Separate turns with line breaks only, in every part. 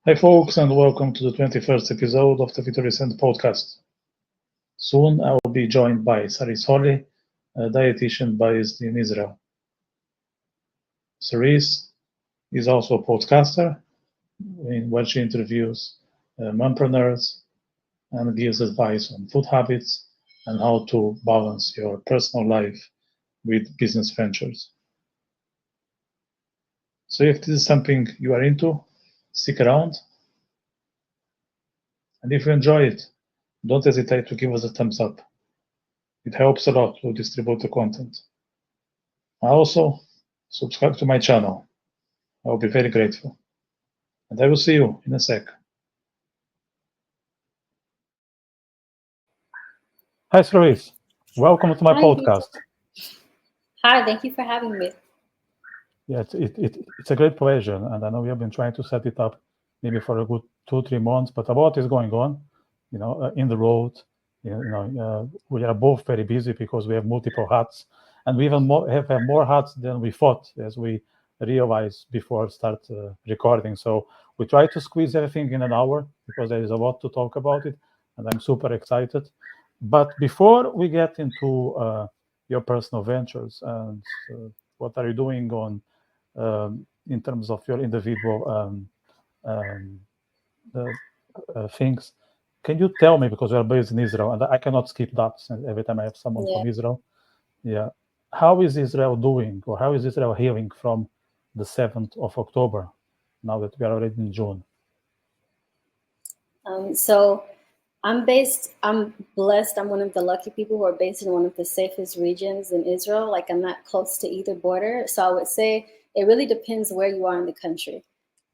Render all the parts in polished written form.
Hi, folks, and welcome to the 21st episode of the Victory Cent podcast. Soon I will be joined by Saríce, a dietitian based in Israel. Saríce is also a podcaster in which she interviews mompreneurs and gives advice on food habits and how to balance your personal life with business ventures. So if this is something you are into, stick around. And if you enjoy it, don't hesitate to give us a thumbs up. It helps a lot to distribute the content. Also, subscribe to my channel. I will be very grateful. And I will see you in a sec. Hi, Saríce. Welcome to my podcast.
Hi, thank you for having me.
Yeah, it's a great pleasure. And I know we have been trying to set it up maybe for a good 2-3 months, but a lot is going on, in the road. We are both very busy because we have multiple hats, and we even have more hats than we thought, as we realized before start recording. So we try to squeeze everything in an hour because there is a lot to talk about it, and I'm super excited. But before we get into your personal ventures and what are you doing on in terms of your individual things, can you tell me, because we are based in Israel, and I cannot skip that every time I have someone from Israel. Yeah. How is Israel doing, or how is Israel healing from the 7th of October, now that we are already in June?
So I'm blessed. I'm one of the lucky people who are based in one of the safest regions in Israel. Like, I'm not close to either border. So I would say it really depends where you are in the country.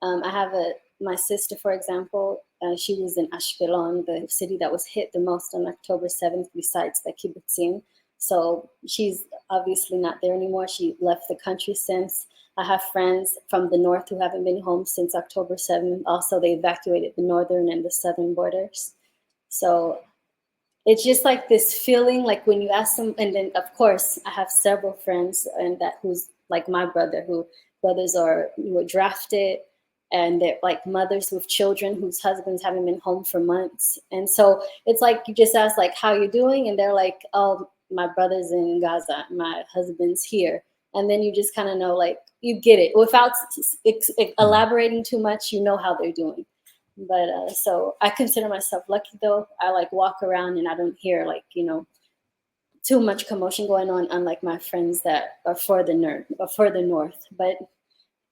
I have my sister, for example, she was in Ashkelon, the city that was hit the most on October 7th, besides the kibbutzim. So she's obviously not there anymore. She left the country since. I have friends from the north who haven't been home since October 7th. Also, they evacuated the northern and the southern borders. So it's just like this feeling, like when you ask them, and then of course I have several friends and that who's like my brother, who were drafted, and they're like mothers with children whose husbands haven't been home for months. And so it's like you just ask like, how you doing? And they're like, oh, my brother's in Gaza, my husband's here. And then you just kind of know, like, you get it without elaborating too much. You know how they're doing. But so I consider myself lucky, though. I like walk around and I don't hear like, too much commotion going on, unlike my friends that are further north. But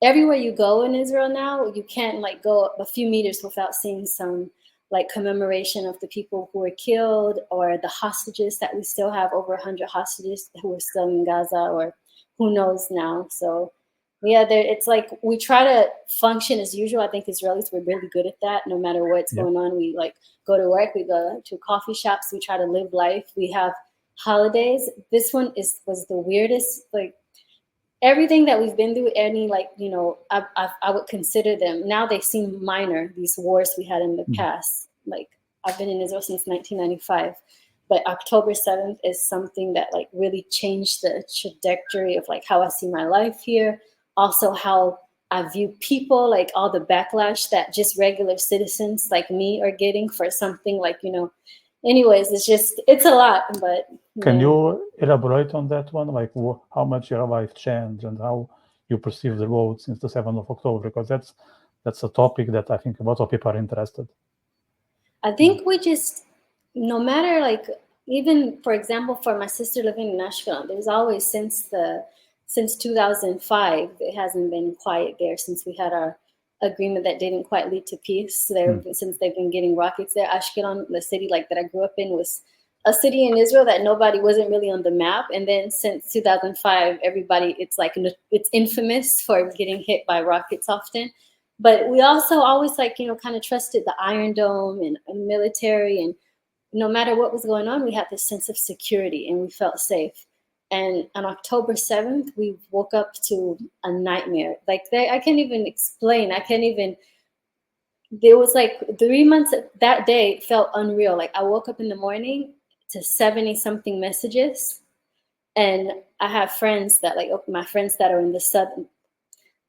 everywhere you go in Israel now, you can't like go a few meters without seeing some like commemoration of the people who were killed, or the hostages that we still have, over 100 hostages who are still in Gaza, or who knows now. So yeah, it's like we try to function as usual. I think Israelis, we're really good at that. No matter what's going on, we like go to work, we go to coffee shops, we try to live life. We have holidays. This one was the weirdest. Like, everything that we've been through, I would consider them, now they seem minor, these wars we had in the past. Like, I've been in Israel since 1995. But October 7th is something that like really changed the trajectory of like how I see my life here. Also how I view people, like all the backlash that just regular citizens like me are getting for something like, anyways, it's a lot. But
can you elaborate on that one? Like how much your life changed and how you perceive the road since the 7th of October? Because that's a topic that I think a lot of people are interested.
I think we just, no matter like, even for example, for my sister living in Ashkelon, there's always since 2005, it hasn't been quiet there since we had our agreement that didn't quite lead to peace. Since they've been getting rockets there. Ashkelon, the city like that I grew up in, was a city in Israel that wasn't really on the map. And then since 2005, everybody, it's infamous for getting hit by rockets often. But we also always kind of trusted the Iron Dome and military, and no matter what was going on, we had this sense of security and we felt safe. And on October 7th, we woke up to a nightmare. Like, I can't even explain. There was like 3 months that day felt unreal. Like, I woke up in the morning to 70 something messages. And I have friends that my friends that are in the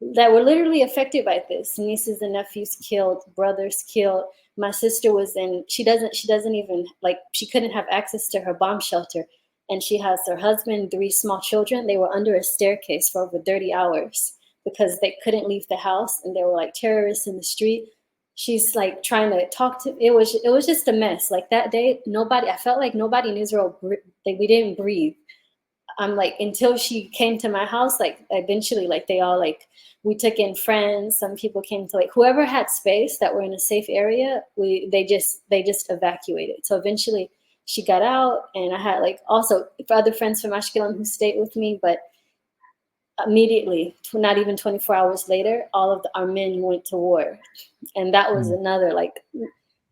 that were literally affected by this. Nieces and nephews killed, brothers killed. My sister was in, she doesn't even, like, she couldn't have access to her bomb shelter. And she has her husband, 3 small children. They were under a staircase for over 30 hours because they couldn't leave the house, and there were like terrorists in the street. She's like trying to talk to, it was just a mess. Like that day, I felt like nobody in Israel, like we didn't breathe. I'm like, until she came to my house, like eventually, like they all, like, we took in friends. Some people came to, like, whoever had space that were in a safe area, they just evacuated. So eventually she got out, and I had like also other friends from Ashkelon who stayed with me, but immediately, not even 24 hours later, all of our men went to war. And that was another, like,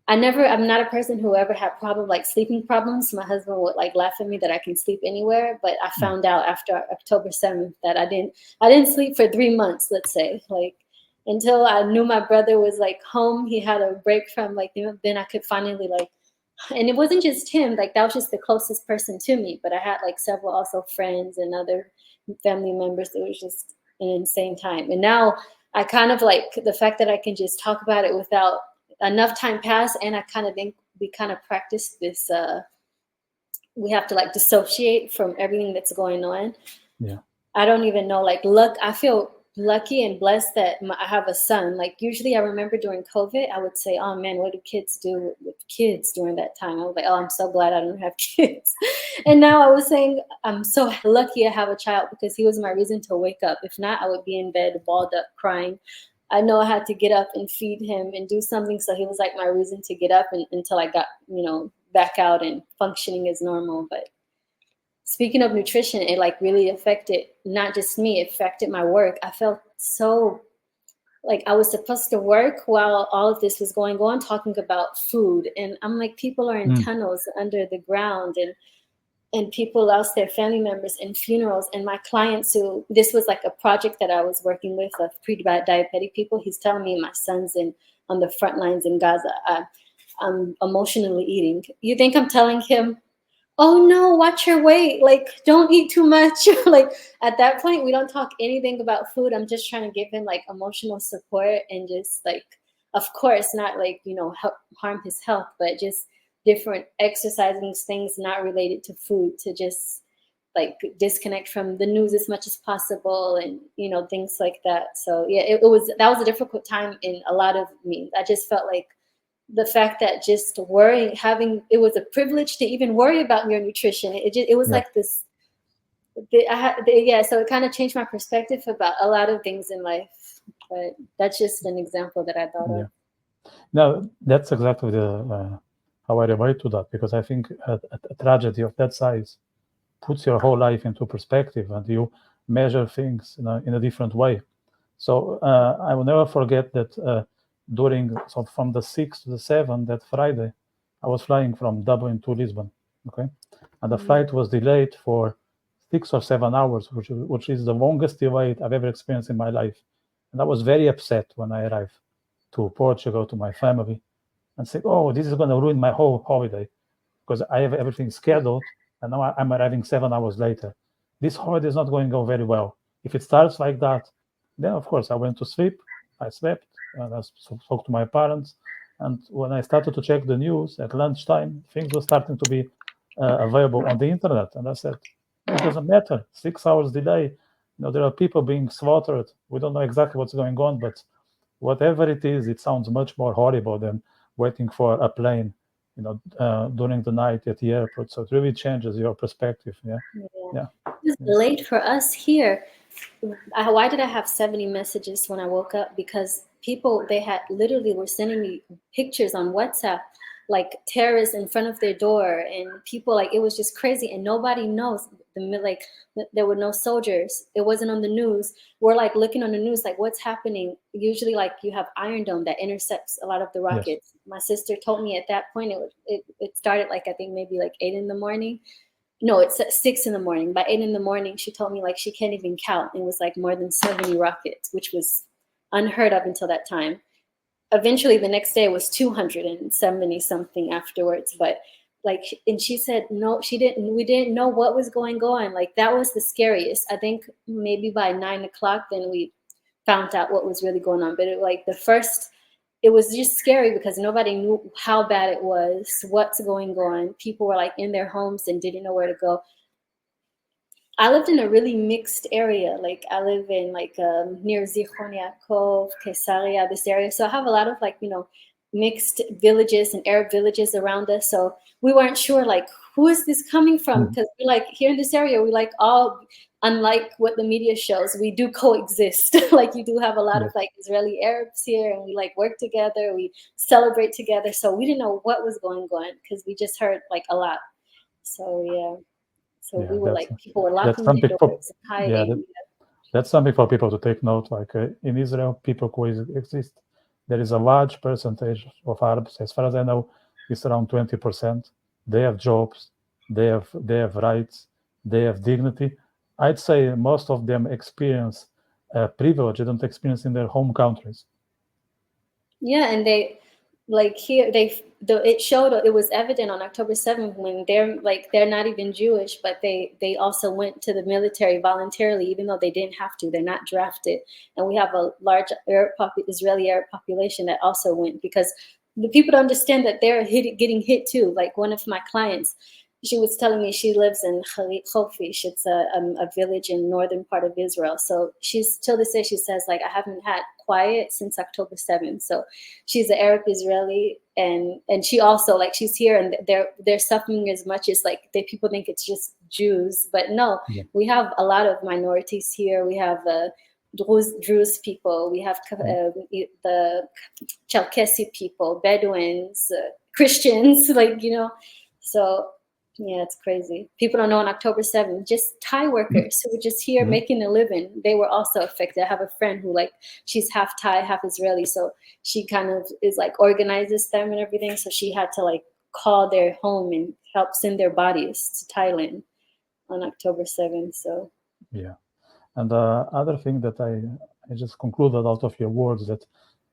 I'm not a person who ever had like sleeping problems. My husband would like laugh at me that I can sleep anywhere, but I found out after October 7th that I didn't sleep for 3 months, let's say, like, until I knew my brother was like home. He had a break from, like, then I could finally, like, and it wasn't just him, like that was just the closest person to me, but I had like several also friends and other family members. It was just an insane time. And now I kind of like the fact that I can just talk about it without enough time pass, and I kind of think we kind of practice this, we have to like dissociate from everything that's going on.
Yeah.
I don't even know, like, I feel lucky and blessed that I have a son. Like, usually I remember during COVID, I would say, oh man, what do kids do with kids during that time? I was like, oh, I'm so glad I don't have kids. And now I was saying, I'm so lucky I have a child, because he was my reason to wake up. If not, I would be in bed, balled up, crying. I know I had to get up and feed him and do something. So he was like my reason to get up until I got, back out and functioning as normal. But speaking of nutrition, it like really affected not just me, it affected my work. I felt so like I was supposed to work while all of this was going on, talking about food. And I'm like, people are in tunnels under the ground, and people lost their family members in funerals. And my clients who, this was like a project that I was working with of pre-diabetic people. He's telling me my son's on the front lines in Gaza. I'm emotionally eating. You think I'm telling him, oh no, watch your weight, like don't eat too much? Like at that point, we don't talk anything about food. I'm just trying to give him like emotional support, and just like, of course, not like, help harm his health, but just different exercising things not related to food, to just like disconnect from the news as much as possible, and things like that. So yeah, that was a difficult time in a lot of me. I just felt like the fact that just worrying, it was a privilege to even worry about your nutrition. It was like this. So it kind of changed my perspective about a lot of things in life. But that's just an example that I thought of.
No, that's exactly how I relate to that, because I think a tragedy of that size puts your whole life into perspective, and you measure things in a different way. So I will never forget that from the 6th to the 7th, that Friday, I was flying from Dublin to Lisbon, okay? And the flight was delayed for 6 or 7 hours, which is the longest delay I've ever experienced in my life. And I was very upset when I arrived to Portugal, to my family, and said, oh, this is going to ruin my whole holiday, because I have everything scheduled, and now I'm arriving 7 hours later. This holiday is not going to go very well. If it starts like that, then of course I went to sleep. I slept, and I spoke to my parents. And when I started to check the news at lunchtime, things were starting to be available on the internet. And I said, it doesn't matter, 6 hours delay. There are people being slaughtered. We don't know exactly what's going on, but whatever it is, it sounds much more horrible than waiting for a plane, during the night at the airport. So it really changes your perspective. Yeah.
It was late for us here. Why did I have 70 messages when I woke up? Because people, they had literally were sending me pictures on WhatsApp, like terrorists in front of their door, and people, like, it was just crazy, and nobody knows. Like, there were no soldiers. It wasn't on the news. We're like looking on the news, like, what's happening? Usually, like, you have Iron Dome that intercepts a lot of the rockets. Yes. My sister told me at that point it started like, I think maybe like 8 in the morning. No, it's at 6 in the morning. By 8 in the morning, she told me like she can't even count. It was like more than 70 rockets, which was unheard of until that time. Eventually, the next day was 270 something afterwards. But like, and she said, no, we didn't know what was going on. Like, that was the scariest. I think maybe by 9 o'clock, then we found out what was really going on. But it was just scary because nobody knew how bad it was, what's going on. People were like in their homes and didn't know where to go. I lived in a really mixed area. Like I live in near Zichron Yaakov, Caesarea, this area. So I have a lot of mixed villages and Arab villages around us. So we weren't sure who is this coming from? Because we here in this area, we all, unlike what the media shows, we do coexist. You do have a lot of Israeli Arabs here, and we work together, we celebrate together. So we didn't know what was going on because we just heard a lot. So yeah. So we were people were locking their doors and hiding.
That's something for people to take note. In Israel, people coexist. There is a large percentage of Arabs, as far as I know, it's around 20%. They have jobs, they have rights, they have dignity. I'd say most of them experience privilege they don't experience in their home countries.
Yeah, and they here it showed, it was evident on October 7th when they're not even Jewish, but they also went to the military voluntarily, even though they didn't have to. They're not drafted, and we have a large Israeli Arab population that also went, because the people don't understand that they're getting hit too. One of my clients, she was telling me she lives in Khofish. It's a village in northern part of Israel. So she's till this day, she says I haven't had quiet since October 7th. So she's an Arab Israeli, and she also she's here, and they're suffering as much as people think it's just Jews, but no, we have a lot of minorities here. We have Druze people, we have the Cherkessi people, Bedouins, Christians, so. Yeah, it's crazy. People don't know on October 7th, just Thai workers who were just here making a living, they were also affected. I have a friend who she's half Thai, half Israeli. So she kind of is organizes them and everything. So she had to call their home and help send their bodies to Thailand on October 7th. So
yeah. And the other thing that I just concluded out of your words, that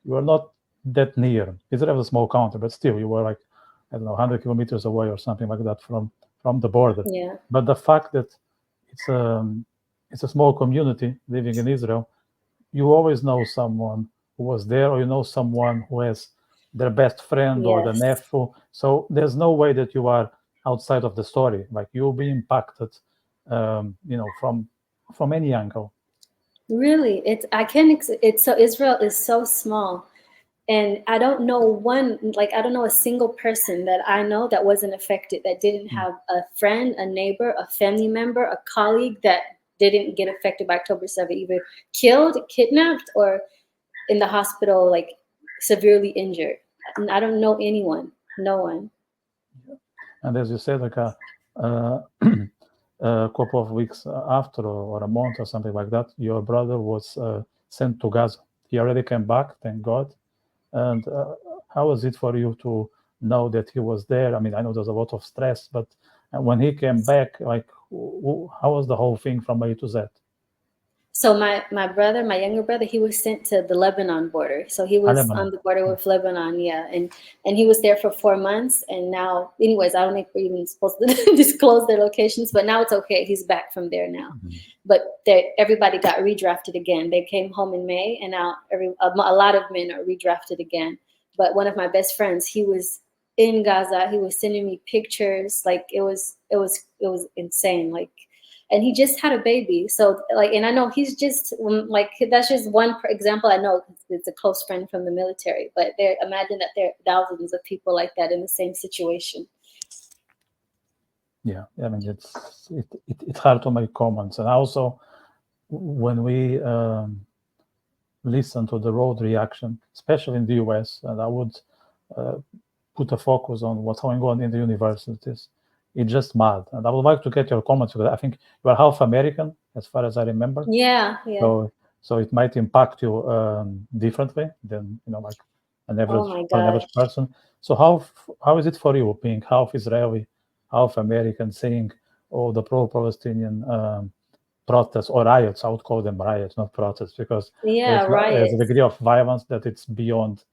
you are not that near. Israel is a small country, but still you were I don't know, 100 kilometers away or something like that from the border.
Yeah.
But the fact that it's a small community living in Israel, you always know someone who was there, or you know someone who has their best friend or the nephew. So there's no way that you are outside of the story. You'll be impacted, from any angle.
Really, Israel is so small. And I don't know I don't know a single person that I know that wasn't affected, that didn't have a friend, a neighbor, a family member, a colleague that didn't get affected by October 7th, either killed, kidnapped, or in the hospital, severely injured. And I don't know anyone, no one.
And as you said, a couple of weeks after, or a month or something like that, your brother was sent to Gaza. He already came back, thank God. And how was it for you to know that he was there? I mean, I know there's a lot of stress, but when he came back, how was the whole thing from A to Z?
So my younger brother, he was sent to the Lebanon border. So he was on the border with Lebanon, yeah. And he was there for 4 months. And now, anyways, I don't think we're even supposed to disclose their locations, but now it's okay. He's back from there now. But everybody got redrafted again. They came home in May, and now a lot of men are redrafted again. But one of my best friends, he was in Gaza. He was sending me pictures. It was insane. And he just had a baby. So and I know he's just that's just one example. I know it's a close friend from the military, but imagine that there are thousands of people like that in the same situation.
Yeah, I mean, it's hard to make comments. And also, when we listen to the road reaction, especially in the US, and I would put a focus on what's going on in the universities. It's just mad. And I would like to get your comments, because I think you are half American, as far as I remember.
Yeah.
So it might impact you differently than an average person. So how is it for you, being half Israeli, half American, seeing all the pro-Palestinian protests or riots? I would call them riots, not protests, because there's a degree of violence that it's beyond,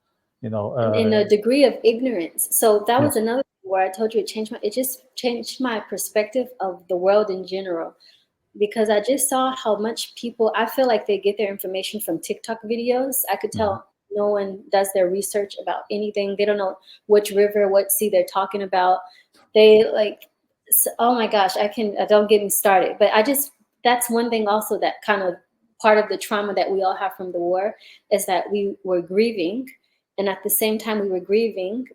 in a degree of ignorance. So that was another thing where I told you it just changed my perspective of the world in general. because I just saw how much people, I feel like they get their information from TikTok videos. I could tell no one does their research about anything. They don't know which river, what sea they're talking about. They like, oh my gosh, don't get me started. But that's one thing also that kind of part of the trauma that we all have from the war is that we were grieving. And at the same time we were grieving,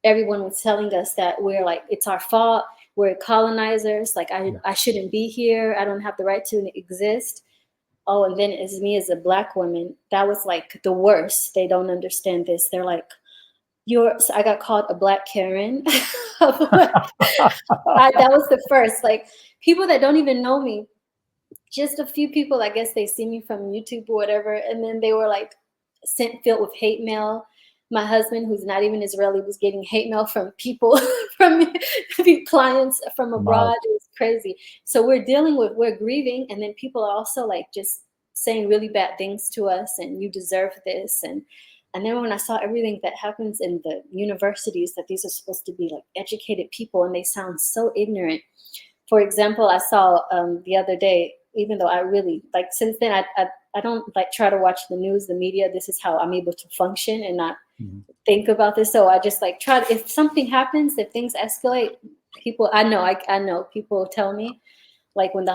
everyone was telling us that we're like, it's our fault. We're colonizers. Like I shouldn't be here. I don't have the right to exist. Oh, and then as me as a Black woman, that was like the worst. They don't understand this. They're like, so I got called a Black Karen. That was the first. Like people that don't even know me, just a few people, I guess they see me from YouTube or whatever, and then they were like filled with hate mail. My husband, who's not even Israeli, was getting hate mail from people, from clients from abroad.
Wow.
It was crazy. So we're grieving, and then people are also like just saying really bad things to us, and you deserve this. And then when I saw everything that happens in the universities, that these are supposed to be like educated people, and they sound so ignorant. For example, I saw the other day, even though I really like since then I don't like try to watch the news, the media. This is how I'm able to function and not think about this. So I just like if something happens, if things escalate, people I know people tell me, like when the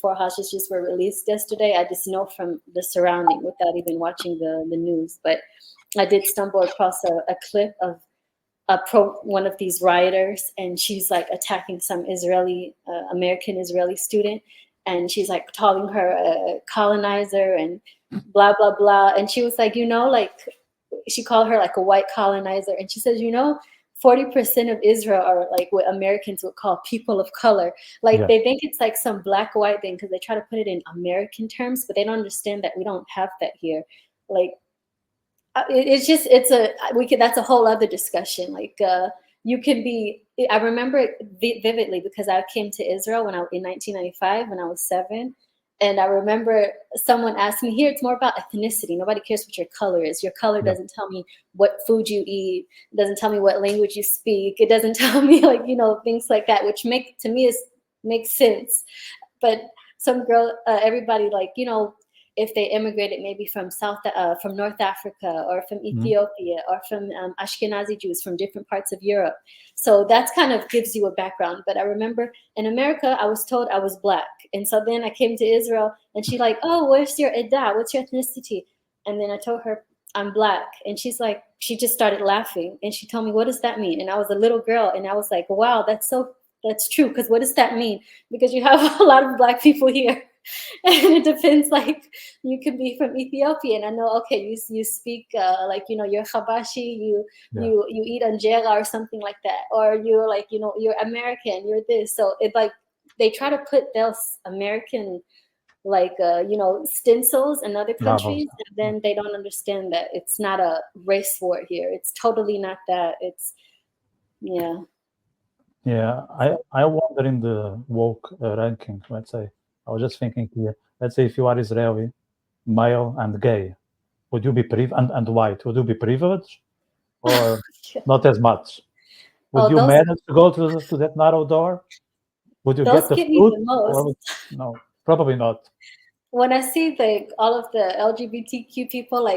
four hostages were released yesterday, I just know from the surrounding without even watching the news. But I did stumble across a clip of one of these rioters, and she's like attacking some American Israeli student, and she's like calling her a colonizer and blah blah blah. And she was like, like she called her like a white colonizer, and she says, 40% of Israel are like what Americans would call people of color. Like they think it's like some black white thing because they try to put it in American terms, but they don't understand that we don't have that here. Like that's a whole other discussion. Like you can be, I remember it vividly because I came to Israel in 1995 when I was 7. And I remember someone asked me, here it's more about ethnicity. Nobody cares what your color is. Your color doesn't tell me what food you eat. It doesn't tell me what language you speak. It doesn't tell me things like that, which makes sense. But everybody if they immigrated maybe from from North Africa or from Ethiopia or from Ashkenazi Jews from different parts of Europe. So that's kind of gives you a background. But I remember in America, I was told I was Black. And so then I came to Israel and she's like, oh, where's your Edah? What's your ethnicity? And then I told her, I'm Black. And she's like, she just started laughing. And she told me, what does that mean? And I was a little girl. And I was like, wow, that's true. Because what does that mean? Because you have a lot of Black people here. And it depends, like you could be from Ethiopia and I know, okay, you speak you're Habashi, you eat anjera or something like that, or you're like, you're American, you're this. So it like they try to put those American stencils in other countries, and then they don't understand that it's not a race war here. It's totally not that. It's
I wonder in the woke ranking, let's say. I was just thinking here, let's say if you are Israeli, male and gay, would you be and white, would you be privileged or not as much? Would you manage to go to that narrow door? Would you get the food?
The most.
No, probably not.
When I see all of the LGBTQ people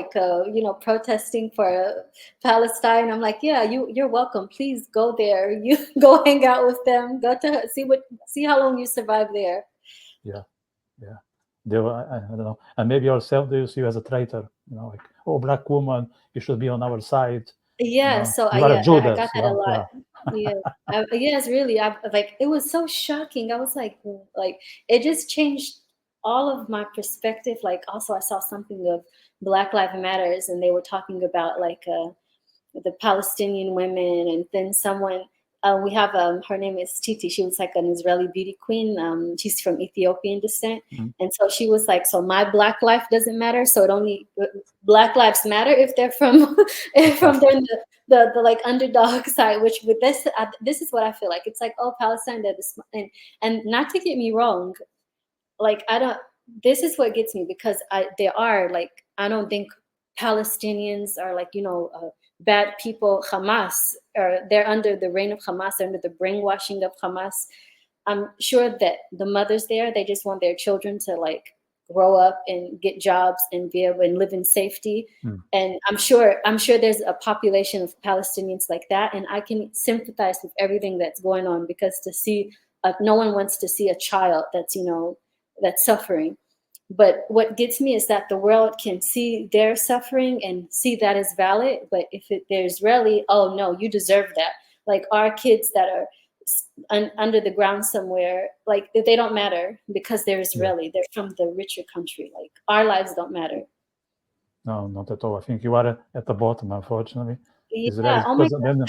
protesting for Palestine, I'm like, yeah, you're welcome. Please go there. You go hang out with them. Go to see how long you survive there.
Yeah. I don't know. And maybe yourself, do you see you as a traitor? Like, oh, Black woman, you should be on our side.
Yeah. So
you are a Judas,
I got that a lot. Yeah. Yes, really. It was so shocking. I was like, it just changed all of my perspective. Like also I saw something of Black Lives Matters, and they were talking about the Palestinian women, and then someone we have her name is Titi. She was like an Israeli beauty queen. She's from Ethiopian descent, and so she was like, so my Black life doesn't matter. So it only Black lives matter if they're from the like underdog side. Which with this is what I feel like. It's like, oh, Palestine, they're this, and not to get me wrong, like this is what gets me, because I don't think Palestinians are bad people. Hamas, or they're under the reign of Hamas, under the brainwashing of Hamas. I'm sure that the mothers there, they just want their children to like grow up and get jobs and be able and live in safety. And I'm sure there's a population of Palestinians like that, and I can sympathize with everything that's going on, because to see no one wants to see a child that's that's suffering. But what gets me is that the world can see their suffering and see that as valid. But if they're Israeli, oh no, you deserve that. Like our kids that are under the ground somewhere, like they don't matter because they're Israeli. They're from the richer country. Like our lives don't matter.
No, not at all. I think you are at the bottom, unfortunately.
Yeah. Oh my God.
Then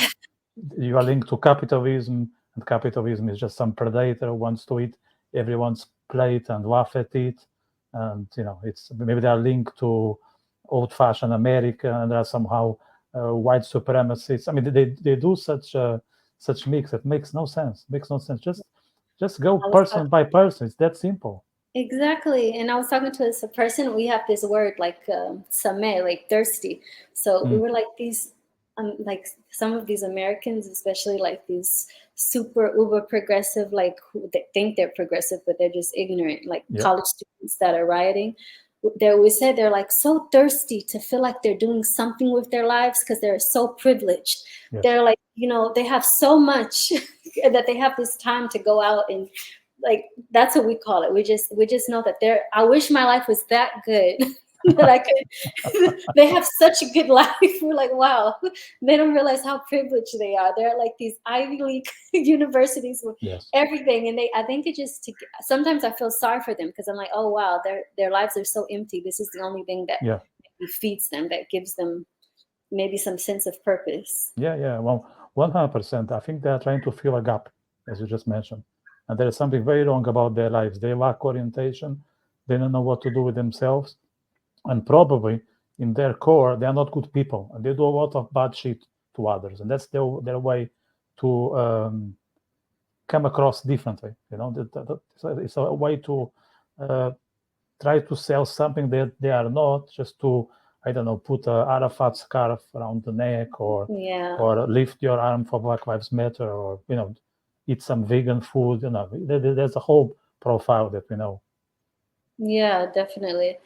you are linked to capitalism, and capitalism is just some predator who wants to eat everyone's plate and laugh at it. And it's maybe they are linked to old-fashioned America, and they are somehow white supremacists. I mean, they do such mix that makes no sense. Just go person by person. It's that simple.
Exactly. And I was talking to a person. We have this word like sameh, like thirsty. So we were like these, like some of these Americans, especially like these super uber progressive, like who they think they're progressive, but they're just ignorant, like college students that are rioting. We said they're like so thirsty to feel like they're doing something with their lives because they're so privileged. Yes. They're like, they have so much that they have this time to go out and like, that's what we call it. We just know that I wish my life was that good that I could. They have such a good life. We're like, wow, they don't realize how privileged they are. They're like these Ivy League universities with everything, and I think it just. Sometimes I feel sorry for them because I'm like, oh wow, their lives are so empty. This is the only thing that feeds them, that gives them maybe some sense of purpose.
Yeah. Well, 100%. I think they are trying to fill a gap, as you just mentioned. And there is something very wrong about their lives. They lack orientation. They don't know what to do with themselves. And probably in their core, they are not good people. And they do a lot of bad shit to others. And that's their way to come across differently. It's a way to try to sell something that they are not, just to, I don't know, put a Arafat scarf around the neck, or lift your arm for Black Lives Matter, or, eat some vegan food. There's a whole profile that we know.
Yeah, definitely.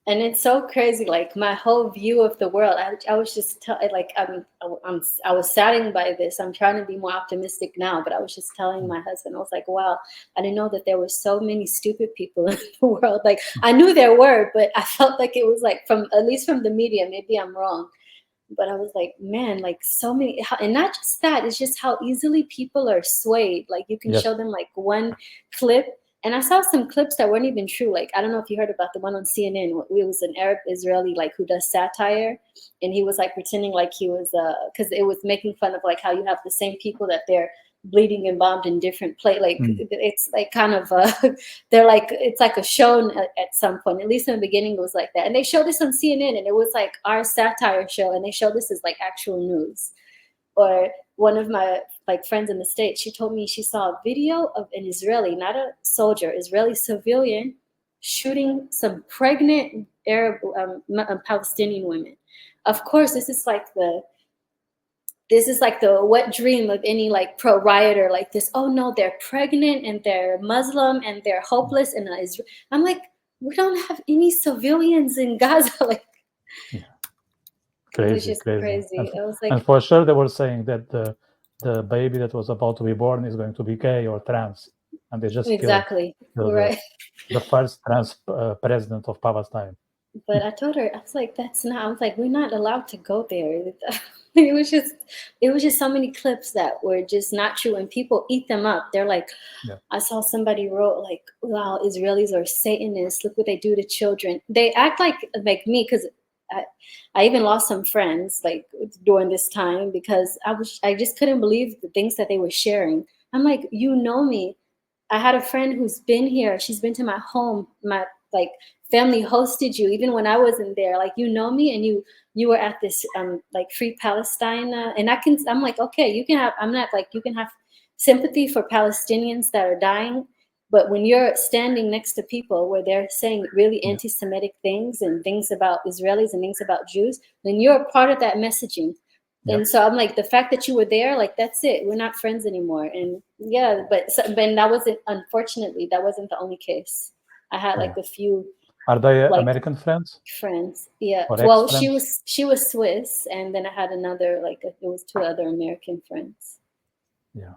And it's so crazy. Like my whole view of the world, I was just I was saddened by this. I'm trying to be more optimistic now, but I was just telling my husband, I was like, wow, I didn't know that there were so many stupid people in the world. Like I knew there were, but I felt like it was like at least from the media, maybe I'm wrong. But I was like, man, like so many, and not just that, it's just how easily people are swayed. Like you can show them like one clip. And I saw some clips that weren't even true. Like, I don't know if you heard about the one on CNN. It was an Arab Israeli, like, who does satire. And he was like pretending like he was, because it was making fun of like how you have the same people that they're bleeding and bombed in different places. Like, it's like kind of, they're like, it's like a show at some point. At least in the beginning, it was like that. And they showed this on CNN, and it was like our satire show. And they showed this as like actual news. Or one of my like friends in the States, she told me she saw a video of an Israeli, not a soldier, Israeli civilian, shooting some pregnant Arab Palestinian women. Of course, this is like the wet dream of any like pro rioter like this. Oh no, they're pregnant and they're Muslim and they're hopeless. And I'm like, we don't have any civilians in Gaza. Like,
crazy,
it was just crazy. I was like,
and for sure they were saying that the baby that was about to be born is going to be gay or trans, and they just
exactly
killed the first trans president of Palestine.
But I told her, I was like, I was like, we're not allowed to go there. It was just so many clips that were just not true, and people eat them up. They're like, I saw somebody wrote like, wow, Israelis are Satanists. Look what they do to children. They act like me, because I even lost some friends like during this time, because I just couldn't believe the things that they were sharing. I'm like, you know me. I had a friend who's been here. She's been to my home. My like family hosted you even when I wasn't there. Like, you know me, and you were at this like Free Palestine, and I'm like, okay, you can have. I'm not like, you can have sympathy for Palestinians that are dying. But when you're standing next to people where they're saying really anti-Semitic things and things about Israelis and things about Jews, then you're a part of that messaging. And so I'm like, the fact that you were there, like, that's it. We're not friends anymore. And yeah, but that wasn't, unfortunately, that wasn't the only case. I had like a few.
Are they
like
American friends?
Friends, yeah.
Or
Well,
ex-friends?
she was Swiss, and then I had another, like, it was 2 other American friends.
Yeah,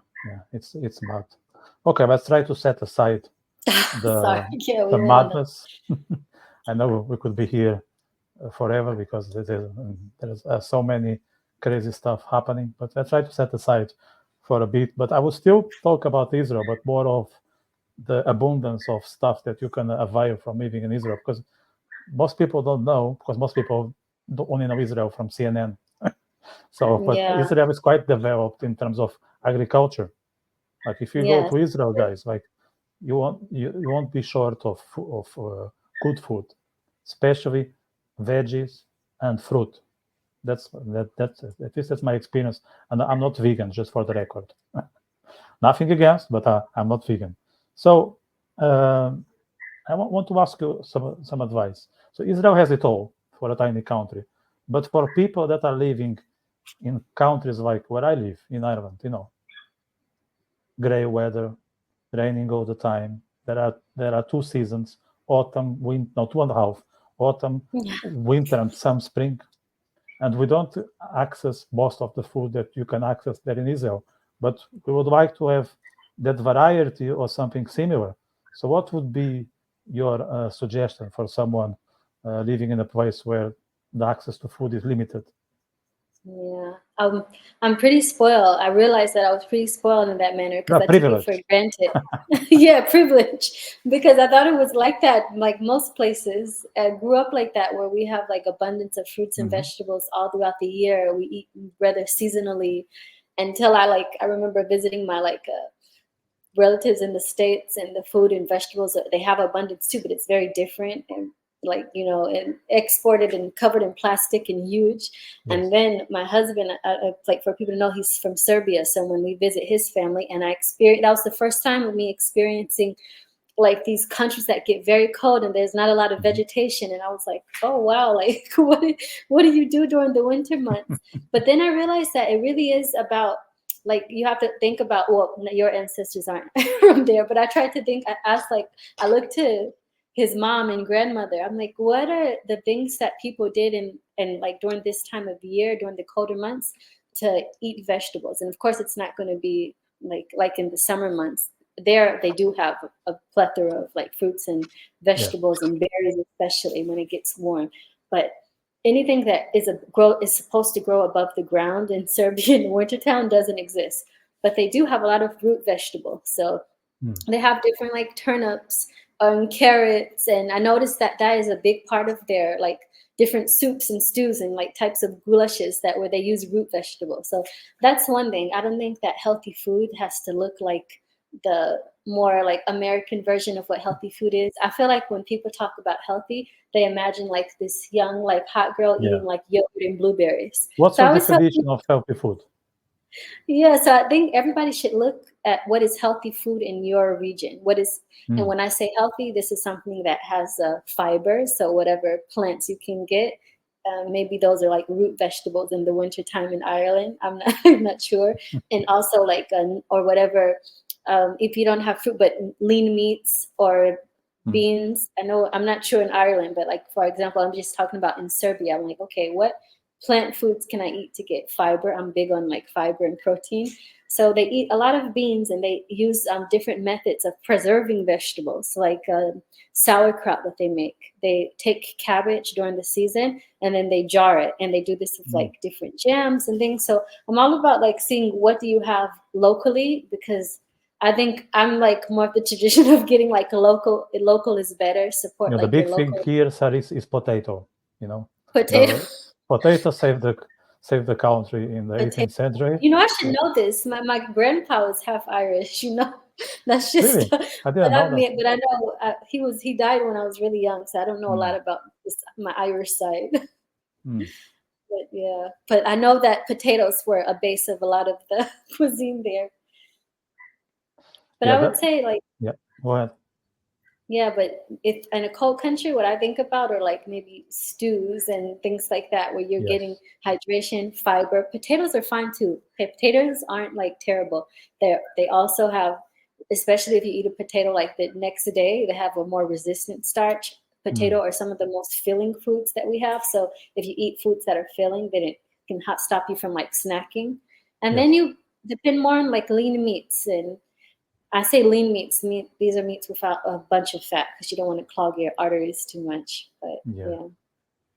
it's bad. Okay, let's try to set aside the madness. I know we could be here forever because there's so many crazy stuff happening, but let's try to set aside for a bit. But I will still talk about Israel, but more of the abundance of stuff that you can avail from living in Israel, because most people don't know, because most people only know Israel from CNN. So, but Israel is quite developed in terms of agriculture. Like if you go to Israel, guys, like you won't be short of good food, especially veggies and fruit. That's at least that's my experience. And I'm not vegan, just for the record. Nothing against, but I'm not vegan. So I want to ask you some advice. So Israel has it all for a tiny country, but for people that are living in countries like where I live in Ireland, gray weather, raining all the time. There are 2 seasons: autumn, winter, no, 2.5, autumn, winter, and some spring. And we don't access most of the food that you can access there in Israel. But we would like to have that variety or something similar. So what would be your suggestion for someone living in a place where the access to food is limited?
Yeah, I'm pretty spoiled. I realized that I was pretty spoiled in that manner because I took it for granted. Yeah, privilege, because I thought it was like that, like most places. I grew up like that, where we have like abundance of fruits and vegetables all throughout the year. We eat rather seasonally, until I remember visiting my relatives in the States, and the food and vegetables, they have abundance too, but it's very different, and and exported and covered in plastic and huge. And then my husband, like, for people to know, he's from Serbia. So when we visit his family, and that was the first time of me experiencing like these countries that get very cold and there's not a lot of vegetation. And I was like, oh wow, like what do you do during the winter months? But then I realized that it really is about, like, you have to think about, well, your ancestors aren't from there, but I tried to think, I looked to his mom and grandmother. I'm like, what are the things that people did and like during this time of year, during the colder months, to eat vegetables? And of course, it's not going to be like in the summer months. There, they do have a plethora of like fruits and vegetables and berries, especially when it gets warm. But anything that is supposed to grow above the ground in Serbia in Wintertown doesn't exist. But they do have a lot of root vegetables. So they have different like turnips, carrots, and I noticed that is a big part of their like different soups and stews and like types of goulashes where they use root vegetables. So that's one thing. I don't think that healthy food has to look like the more like American version of what healthy food is. I feel like when people talk about healthy, they imagine like this young, like hot girl eating like yogurt and blueberries.
What's your definition of healthy food?
Yeah, so I think everybody should look at what is healthy food in your region. And when I say healthy, this is something that has fiber. So whatever plants you can get, maybe those are like root vegetables in the wintertime in Ireland. I'm not sure. And also like, or whatever, if you don't have fruit, but lean meats or beans. I know, I'm not sure in Ireland, but like, for example, I'm just talking about in Serbia. I'm like, okay, what plant foods can I eat to get fiber? I'm big on like fiber and protein. So they eat a lot of beans, and they use different methods of preserving vegetables, like sauerkraut that they make. They take cabbage during the season, and then they jar it, and they do this with like different jams and things. So I'm all about like seeing what do you have locally, because I think I'm like more of the tradition of getting like a local. Local is better. Support like
the big
your
thing
local.
here, Saríce, is potato.
Potato.
Potato saved the country in the 18th century.
I should know this. My grandpa was half Irish. That's just.
Really? I didn't know that.
But I know he died when I was really young, so I don't know a lot about my Irish side. But yeah, but I know that potatoes were a base of a lot of the cuisine there. But I would say like.
Yeah, go ahead.
Yeah, but if in a cold country, what I think about are like maybe stews and things like that, where you're getting
Yes.
hydration, fiber. Potatoes are fine too. Potatoes aren't like terrible. They also have, especially if you eat a potato like the next day, they have a more resistant starch. Potato
Mm.
are some of the most filling foods that we have. So if you eat foods that are filling, then it can stop you from like snacking. And then
Yes.
you depend more on like lean meats and I say lean meats. These are meats without a bunch of fat because you don't want to clog your arteries too much. But
Yeah.
yeah,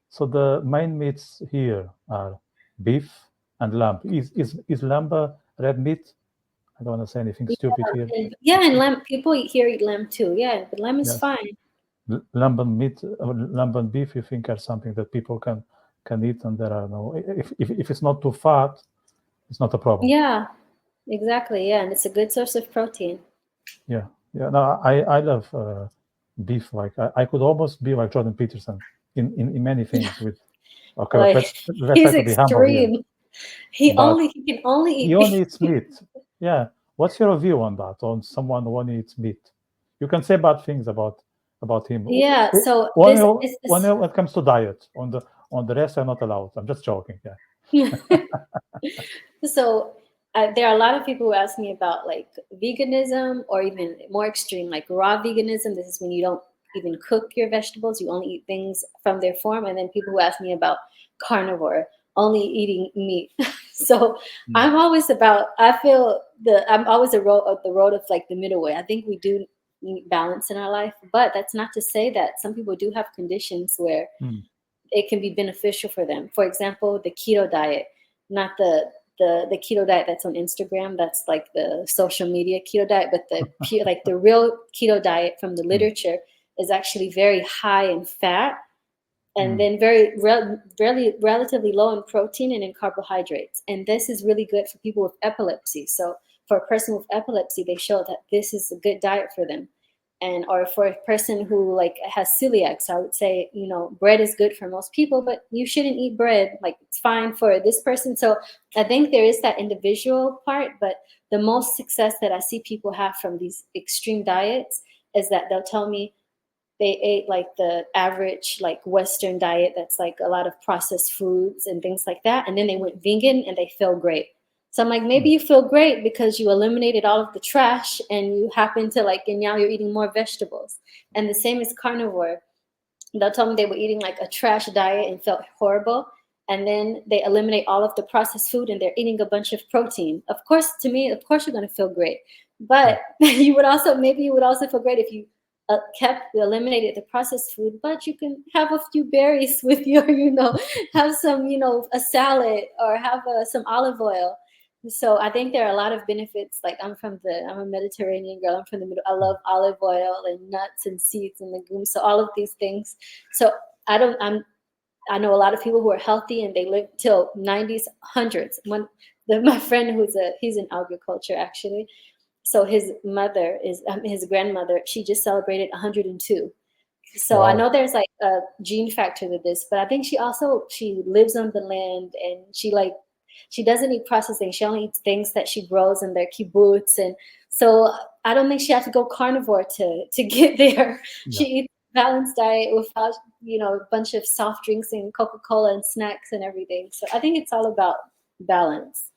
So the main meats here are beef and lamb. Is lamb a red meat? I don't want to say anything stupid here.
and lamb. People eat lamb too. Yeah, but lamb is
Yes.
fine.
Lamb and meat, lamb and beef, you think are something that people can eat, and there are no. If it's not too fat, it's not a problem.
Yeah, exactly. Yeah, and it's a good source of protein.
Yeah, yeah. No, I love beef. Like I could almost be like Jordan Peterson in many things. With okay, but
Like
let's try
he's
to be humble here.
extreme.
But
He can only
he
eat
only
beef.
eats meat. Yeah. What's your view on that? On someone who only eats meat? You can say bad things about him.
Yeah. So
Only
this
when it comes to diet. On the rest, I'm not allowed. I'm just joking. Yeah.
So there are a lot of people who ask me about like veganism or even more extreme, like raw veganism. This is when you don't even cook your vegetables, you only eat things from their form. And then people who ask me about carnivore, only eating meat. So
Mm.
I'm always about, I feel I'm always the road of like the middle way. I think we do need balance in our life, but that's not to say that some people do have conditions where
Mm.
it can be beneficial for them. For example, the keto diet, not the keto diet that's on Instagram. That's like the social media keto diet, but like the real keto diet from the
Mm.
literature is actually very high in fat and
Mm.
then relatively low in protein and in carbohydrates. And this is really good for people with epilepsy. So for a person with epilepsy, they show that this is a good diet for them. And or for a person who like has celiac, so I would say, bread is good for most people, but you shouldn't eat bread. Like it's fine for this person. So I think there is that individual part, but the most success that I see people have from these extreme diets is that they'll tell me they ate like the average like Western diet that's like a lot of processed foods and things like that, and then they went vegan and they feel great. So I'm like, maybe
Mm.
you feel great because you eliminated all of the trash and you happen to like, and now you're eating more vegetables. And the same as carnivore. They'll tell me they were eating like a trash diet and felt horrible, and then they eliminate all of the processed food and they're eating a bunch of protein. Of course, to me, of course you're going to feel great,
Yeah.
but maybe you would also feel great if you eliminated the processed food, but you can have a few berries with your, have some, a salad or have some olive oil. So I think there are a lot of benefits. Like I'm a Mediterranean girl. I'm from the middle. I love olive oil and nuts and seeds and legumes. So all of these things. So I don't. I know a lot of people who are healthy and they live till 90s, hundreds. My friend he's in agriculture actually. So his mother is his grandmother. She just celebrated 102. So I
Wow.
know there's like a gene factor to this, but I think she lives on the land and she doesn't eat processing. She only eats things that she grows in their kibbutz, and so I don't think she has to go carnivore to get there. She
Yeah.
eats balanced diet without a bunch of soft drinks and Coca-Cola and snacks and everything. So I think it's all about balance.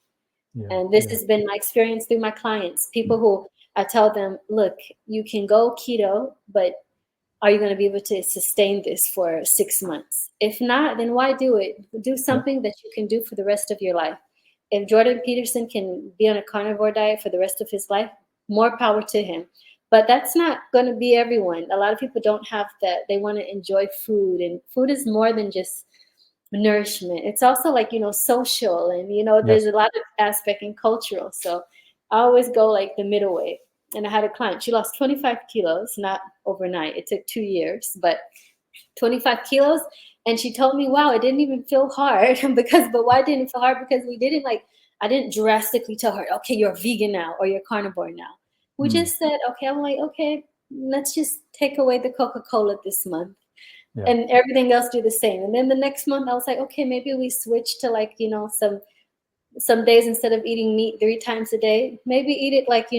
Yeah.
And this
Yeah.
has been my experience through my clients. People who I tell them, look, you can go keto, but are you going to be able to sustain this for 6 months? If not, then why do it? Do
Yeah.
something that you can do for the rest of your life. If Jordan Peterson can be on a carnivore diet for the rest of his life, more power to him. But that's not going to be everyone. A lot of people don't have that. They want to enjoy food, and food is more than just nourishment. It's also like, social, and there's
Yes.
a lot of aspect and cultural. So I always go like the middle way. And I had a client, she lost 25 kilos, not overnight. It took 2 years, but 25 kilos. And she told me, wow, it didn't even feel hard but why didn't it feel hard? Because I didn't drastically tell her, okay, you're vegan now or you're carnivore now. We
Mm.
just said, okay, I'm like, okay, let's just take away the Coca-Cola this month
Yeah.
and everything else do the same. And then the next month I was like, okay, maybe we switch to like, some days instead of eating meat 3 times a day, maybe eat it like,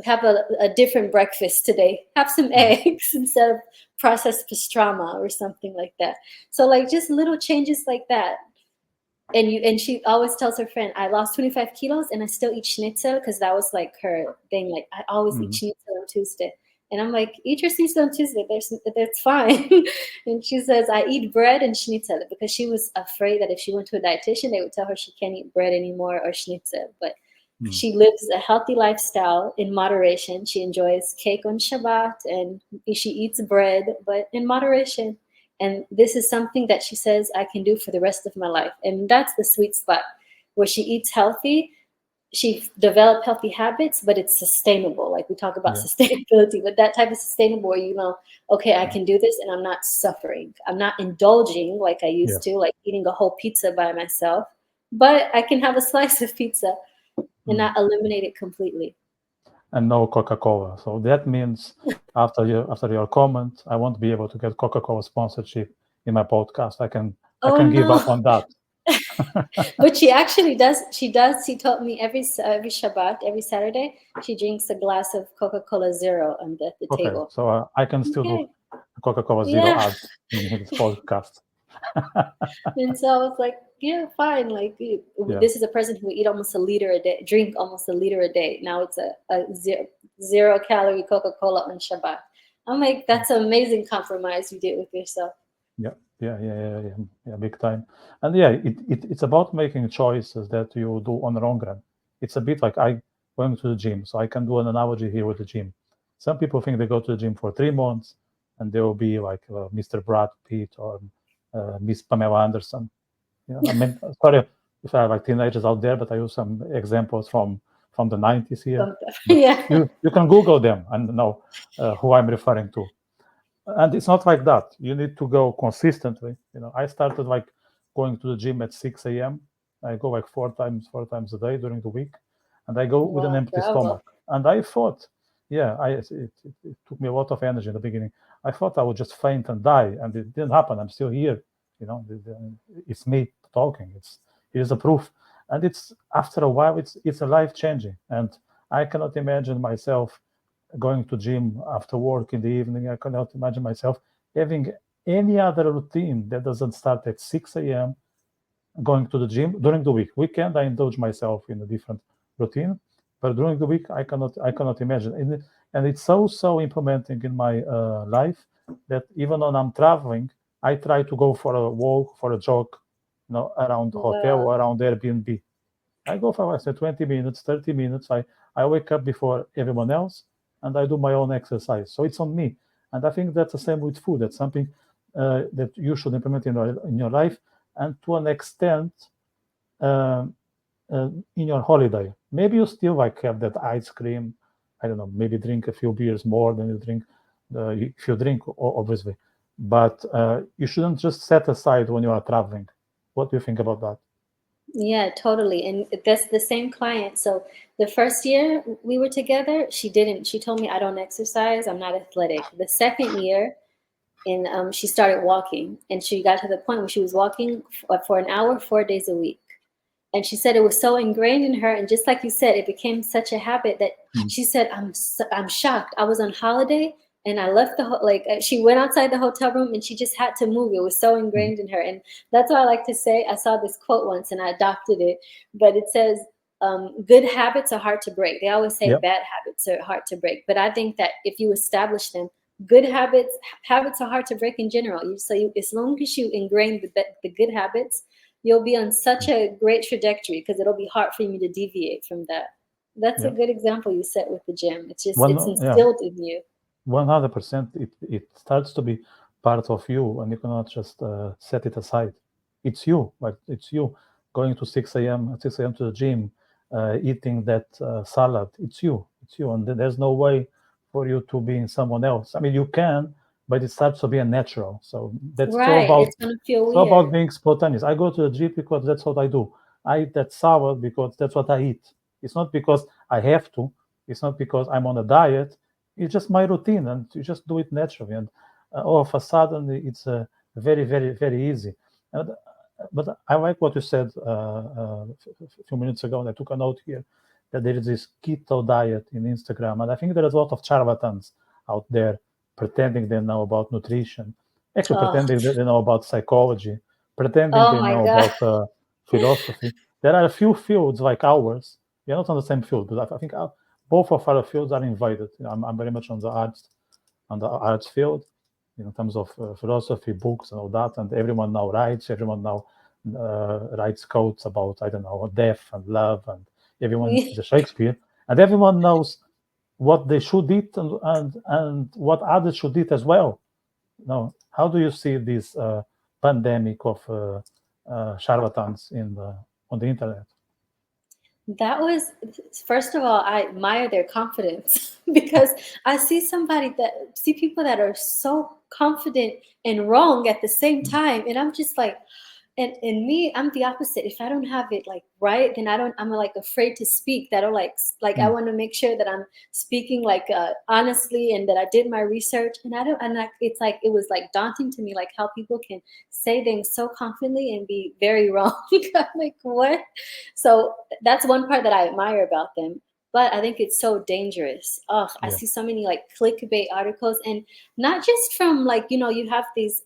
have a different breakfast today. Have some eggs instead of processed pastrama or something like that. So like just little changes like that. And she always tells her friend, I lost 25 kilos and I still eat schnitzel, because that was like her thing. Like, I always eat schnitzel on Tuesday. And I'm like, eat your schnitzel on Tuesday. That's fine. And she says, I eat bread and schnitzel, because she was afraid that if she went to a dietitian, they would tell her she can't eat bread anymore or schnitzel. But she lives a healthy lifestyle in moderation. She enjoys cake on Shabbat and she eats bread, but in moderation. And this is something that she says I can do for the rest of my life. And that's the sweet spot, where she eats healthy. She developed healthy habits, but it's sustainable. Like we talk about sustainability, but that type of sustainable where, you know, okay, I can do this and I'm not suffering. I'm not indulging like I used to, like eating a whole pizza by myself, but I can have a slice of pizza and not eliminate it completely.
And no Coca-Cola. So that means after your comment, I won't be able to get Coca-Cola sponsorship in my podcast. I can give up on that.
But she actually does. She told me every Shabbat, every Saturday, she drinks a glass of Coca-Cola Zero on the table.
So I can still do Coca-Cola Zero ads in this podcast.
And so I was like, yeah, fine. Like, this is a person who eat almost a liter a day, drink almost a liter a day. Now it's a zero calorie Coca-Cola on Shabbat. I'm like, that's an amazing compromise you did with yourself.
Yeah, big time. And it's about making choices that you do on the long run. It's a bit like I going to the gym. So I can do an analogy here with the gym. Some people think they go to the gym for 3 months and they will be like Mr. Brad Pitt or Miss Pamela Anderson. I mean, sorry if I have like teenagers out there, but I use some examples from the 90s here. You can Google them and know who I'm referring to. And it's not like that. You need to go consistently. I started like going to the gym at 6 a.m. I go like four times a day during the week, and I go with an empty stomach. And I thought, it took me a lot of energy in the beginning. I thought I would just faint and die, and it didn't happen. I'm still here. It's me talking. Here's a proof. And it's after a while, it's a life changing. And I cannot imagine myself going to gym after work in the evening. I cannot imagine myself having any other routine that doesn't start at 6 a.m. going to the gym during the week. Weekend, I indulge myself in a different routine, but during the week, I cannot imagine. And it's so implementing in my life that even when I'm traveling, I try to go for a walk, for a jog, around the hotel or around Airbnb. I go for 20 minutes, 30 minutes. I wake up before everyone else, and I do my own exercise. So it's on me. And I think that's the same with food. That's something that you should implement in your life, and to an extent in your holiday. Maybe you still have that ice cream. I don't know, maybe drink a few beers more than you drink, if you drink, obviously. But you shouldn't just set aside when you are traveling. What do you think about that?
Yeah, totally. And that's the same client. So the first year we were together, she told me, I don't exercise, I'm not athletic. The second year, and she started walking, and she got to the point where she was walking for an hour, 4 days a week. And she said it was so ingrained in her. And just like you said, it became such a habit that she said, I'm shocked. I was on holiday and I left she went outside the hotel room and she just had to move. It was so ingrained in her. And that's why I like to say, I saw this quote once and I adopted it, but it says, good habits are hard to break. They always say bad habits are hard to break. But I think that if you establish them, good habits are hard to break in general. As long as you ingrain the good habits, you'll be on such a great trajectory, because it'll be hard for you to deviate from that. That's a good example you set with the gym. It's just it's instilled in you.
100%. It starts to be part of you, and you cannot just set it aside. It's you. Like it's you going to 6 a.m. to the gym, eating that salad. It's you, and there's no way for you to be in someone else. I mean, you can, but it starts to be a natural. So that's
it's gonna feel weird.
It's about being spontaneous. I go to the gym because that's what I do. I eat that salad because that's what I eat. It's not because I have to. It's not because I'm on a diet. It's just my routine, and you just do it naturally. And all of a sudden, it's very, very, very easy. But I like what you said a few minutes ago, and I took a note here, that there is this keto diet in Instagram, and I think there is a lot of charlatans out there pretending they know about nutrition, actually pretending that they know about psychology, pretending they
my
know
God.
about philosophy. There are a few fields like ours. We're not on the same field, but I think both of our fields are invited. I'm very much on the arts field, in terms of philosophy, books, and all that. And everyone now writes. Everyone now writes quotes about, I don't know, death and love, and everyone is a Shakespeare, and everyone knows what they should eat and what others should eat as well. Now, how do you see this pandemic of charlatans on the internet?
That was, first of all, I admire their confidence because I see people that are so confident and wrong at the same time. And I'm just like, and me, I'm the opposite. If I don't have it like right, then I'm like afraid to speak. That'll I want to make sure that I'm speaking like honestly and that I did my research. And it's like, it was like daunting to me, like how people can say things so confidently and be very wrong. I'm like, what? So that's one part that I admire about them. But I think it's so dangerous. Oh, I see so many like clickbait articles, and not just from like, you have these,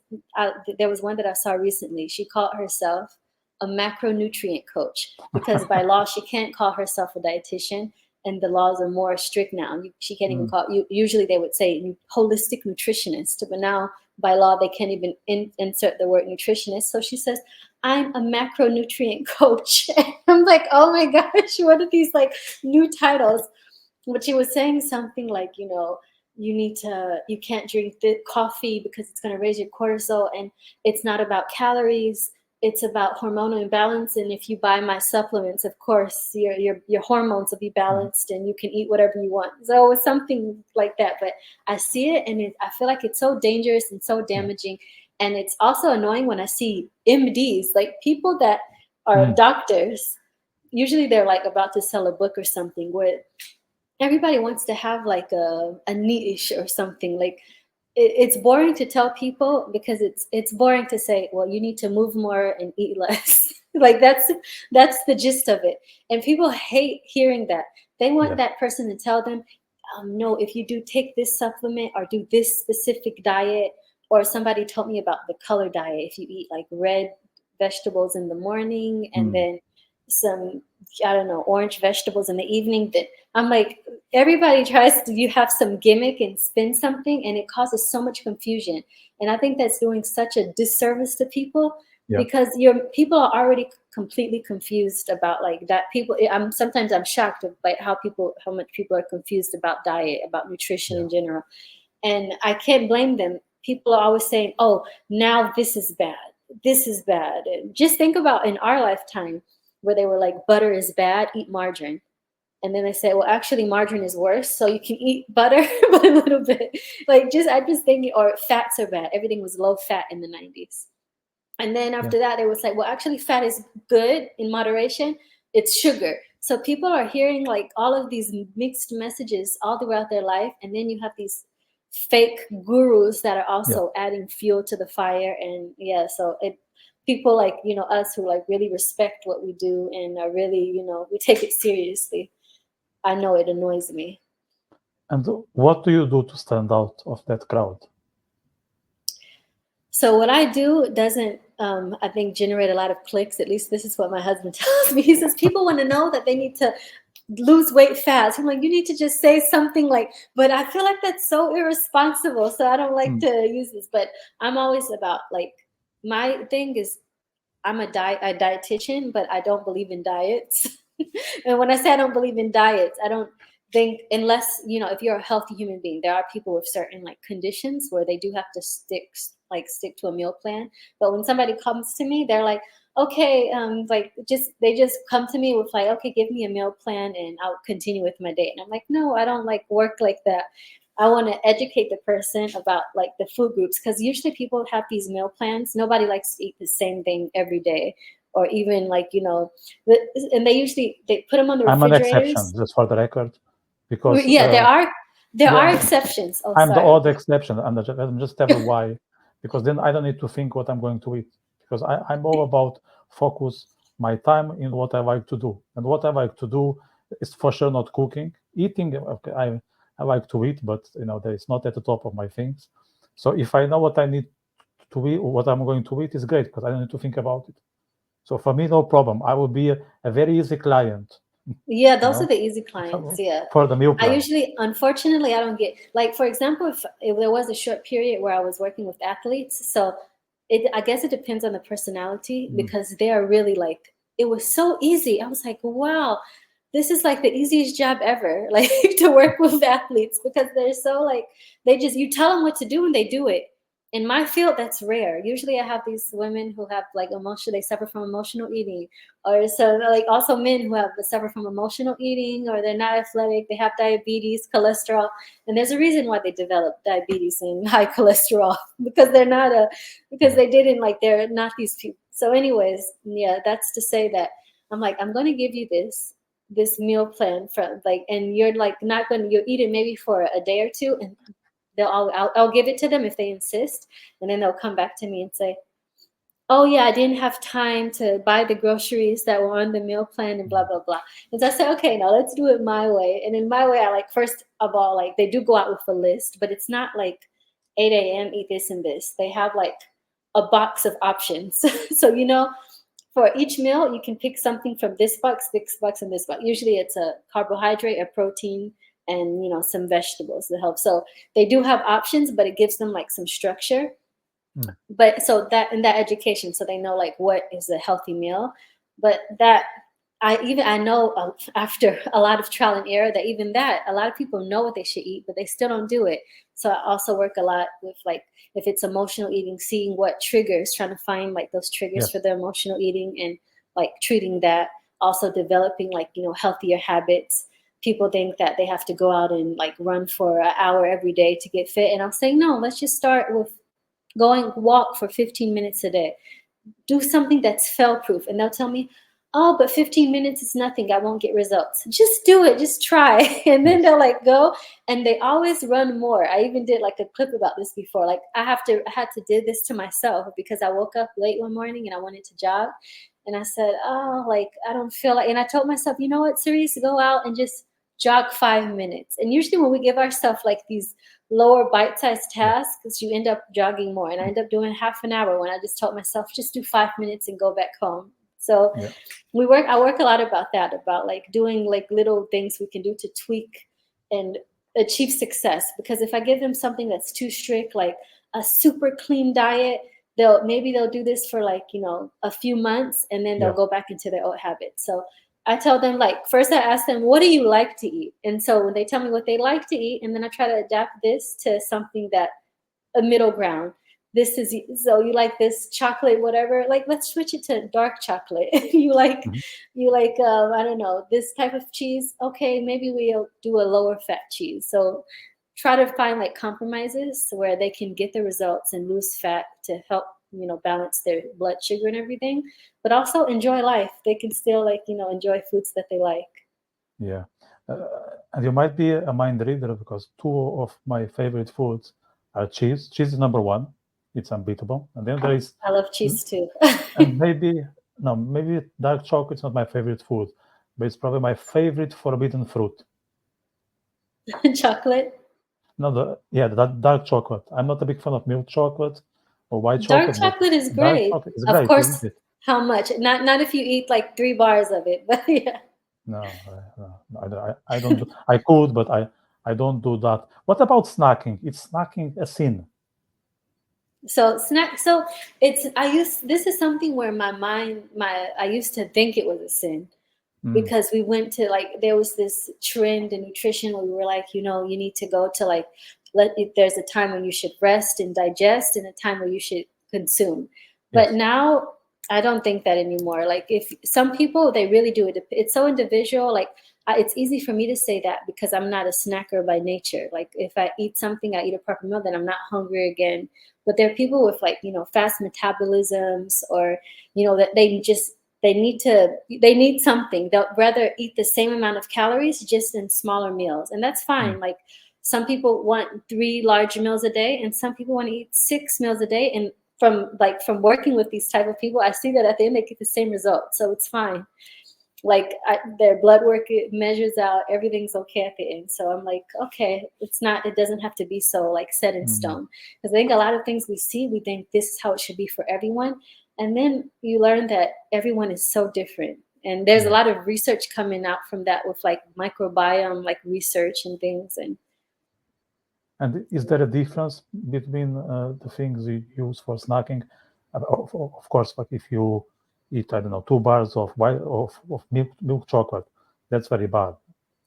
there was one that I saw recently. She called herself a macronutrient coach because by law, she can't call herself a dietitian, and the laws are more strict now. She can't even call, usually they would say holistic nutritionist, but now by law, they can't even insert the word nutritionist. So she says, I'm a macronutrient coach. And I'm like, oh my gosh, what are these like new titles? But she was saying something like, you can't drink coffee because it's going to raise your cortisol, and it's not about calories. It's about hormonal imbalance. And if you buy my supplements, of course, your hormones will be balanced and you can eat whatever you want. So it's something like that. But I see it, and I feel like it's so dangerous and so damaging. And it's also annoying when I see MDs, like people that are doctors. Usually they're like about to sell a book or something where everybody wants to have like a niche or something. Like it's boring to tell people because it's boring to say, well, you need to move more and eat less. Like that's the gist of it. And people hate hearing that. They want that person to tell them, no, if you do take this supplement or do this specific diet. Or somebody told me about the color diet. If you eat like red vegetables in the morning and then some, I don't know, orange vegetables in the evening, then I'm like, everybody tries to, you have some gimmick and spin something, and it causes so much confusion. And I think that's doing such a disservice to people because people are already completely confused about like that. Sometimes I'm shocked by how much people are confused about diet, about nutrition in general. And I can't blame them. People are always saying, oh, now this is bad. This is bad. And just think about in our lifetime where they were like, butter is bad, eat margarine. And then they say, well, actually margarine is worse. So you can eat butter, but a little bit. I'm just thinking, or fats are bad. Everything was low fat in the 90s. And then after that, they would say, well, actually fat is good in moderation. It's sugar. So people are hearing like all of these mixed messages all throughout their life. And then you have these fake gurus that are also adding fuel to the fire. And so people like, us who like really respect what we do and are really, we take it seriously. I know it annoys me.
And what do you do to stand out of that crowd?
So what I do doesn't, I think, generate a lot of clicks. At least this is what my husband tells me. He says people want to know that they need to lose weight fast. I'm like, you need to just say something like, but I feel like that's so irresponsible. So I don't like to use this, but I'm always about like, my thing is I'm a dietitian, but I don't believe in diets. And when I say I don't believe in diets, I don't think, unless, if you're a healthy human being, there are people with certain like conditions where they do have to stick to a meal plan. But when somebody comes to me, they're like, okay, they just come to me with like, okay, give me a meal plan and I'll continue with my day. And I'm like, no, I don't like work like that. I want to educate the person about like the food groups, because usually people have these meal plans. Nobody likes to eat the same thing every day, or even like, and they put them on the refrigerators.
I'm an exception, just for the record, because
there are exceptions. Oh,
I'm
sorry.
the odd exception, and I'm just tell you why, because then I don't need to think what I'm going to eat, because I'm all about focus my time in what I like to do, and what I like to do It's for sure not cooking. Eating, okay, I like to eat, but there is not at the top of my things. So if I know what I need to eat, what I'm going to eat, is great because I don't need to think about it. So for me, no problem. I will be a very easy client.
Yeah, those are the easy clients. Yeah.
For the meal plan.
Unfortunately, I don't get, like, for example, if there was a short period where I was working with athletes, so I guess it depends on the personality, because they are really like, it was so easy. I was like, wow, this is like the easiest job ever, like to work with athletes, because they're so like, you tell them what to do and they do it. In my field, that's rare. Usually I have these women who have like they suffer from emotional eating, or so like also men who have suffer from emotional eating, or they're not athletic, they have diabetes, cholesterol, and there's a reason why they develop diabetes and high cholesterol, because they're not these people. So anyways, yeah, that's to say that I'm like, I'm going to give you this meal plan from like, and you're like not going to, you'll eat it maybe for a day or two, and I'll give it to them if they insist, and then they'll come back to me and say, oh yeah, I didn't have time to buy the groceries that were on the meal plan and blah blah blah. And so I say, okay, now let's do it my way. And in my way, I like, first of all, like, they do go out with a list, but it's not like 8 a.m. eat this and this. They have like a box of options. So for each meal, you can pick something from this box, and this box. Usually it's a carbohydrate, a protein, and some vegetables to help. So they do have options, but it gives them like some structure. But so that in that education, so they know like what is a healthy meal. But that I know after a lot of trial and error, that even that, a lot of people know what they should eat, but they still don't do it. So I also work a lot with, like, if it's emotional eating, seeing what triggers, trying to find like those triggers for the emotional eating, and like treating that. Also developing like healthier habits. People think that they have to go out and like run for an hour every day to get fit, and I'm saying, no, let's just start with walk for 15 minutes a day. Do something that's fail proof. And they'll tell me, oh, but 15 minutes is nothing, I won't get results. Just do it, just try. And then they'll like go, and they always run more. I even did like a clip about this before. Like I had to do this to myself, because I woke up late one morning and I wanted to jog, and I said, oh, like I don't feel like, and I told myself, you know what, Saríce, go out and just jog 5 minutes. And usually when we give ourselves like these lower bite-sized tasks, you end up jogging more. And I end up doing half an hour when I just told myself, just do 5 minutes and go back home. So I work a lot about that, about like doing like little things we can do to tweak and achieve success. Because if I give them something that's too strict, like a super clean diet, they'll do this for like a few months, and then they'll go back into their old habits. So I tell them, like, first I ask them, what do you like to eat? And so when they tell me what they like to eat, and then I try to adapt this to something that a middle ground. So you like this chocolate, whatever, like let's switch it to dark chocolate. you like I don't know, this type of cheese. Okay, maybe we'll do a lower fat cheese. So try to find like compromises where they can get the results and lose fat to help balance their blood sugar and everything, but also enjoy life. They can still like enjoy foods that they like.
And you might be a mind reader, because two of my favorite foods are cheese. Cheese is number one. It's unbeatable. And then there is,
I love cheese too.
and maybe dark chocolate is not my favorite food, but it's probably my favorite forbidden fruit.
Chocolate?
No, that dark chocolate. I'm not a big fan of milk chocolate or white
Dark
chocolate.
chocolate is great.
Dark chocolate is
of
great,
course,
isn't it?
How much? Not if you eat like 3 bars of it, but yeah.
No, I don't. I could, but I don't do that. What about snacking? Is snacking a sin?
So this is something where I used to think it was a sin, because we went to there was this trend in nutrition where we were like, you need to go to like, there's a time when you should rest and digest, and a time where you should consume. But now I don't think that anymore. Like, if some people, they really do it. It's so individual. Like, it's easy for me to say that because I'm not a snacker by nature. Like, if I eat something, I eat a proper meal, then I'm not hungry again. But there are people with fast metabolisms, or, that they need something. They'll rather eat the same amount of calories just in smaller meals. And that's fine. Like, some people want 3 large meals a day, and some people want to eat 6 meals a day. And from working with these type of people, I see that at the end they get the same result. So it's fine. like their blood work, it measures out, everything's okay at the end. So I'm like, okay, it doesn't have to be so like set in stone. Because I think a lot of things we see, we think this is how it should be for everyone. And then you learn that everyone is so different. And there's a lot of research coming out from that with like microbiome, like research and things.
And is there a difference between the things you use for snacking? Of course, like if you eat, I don't know, 2 bars of milk chocolate, that's very bad.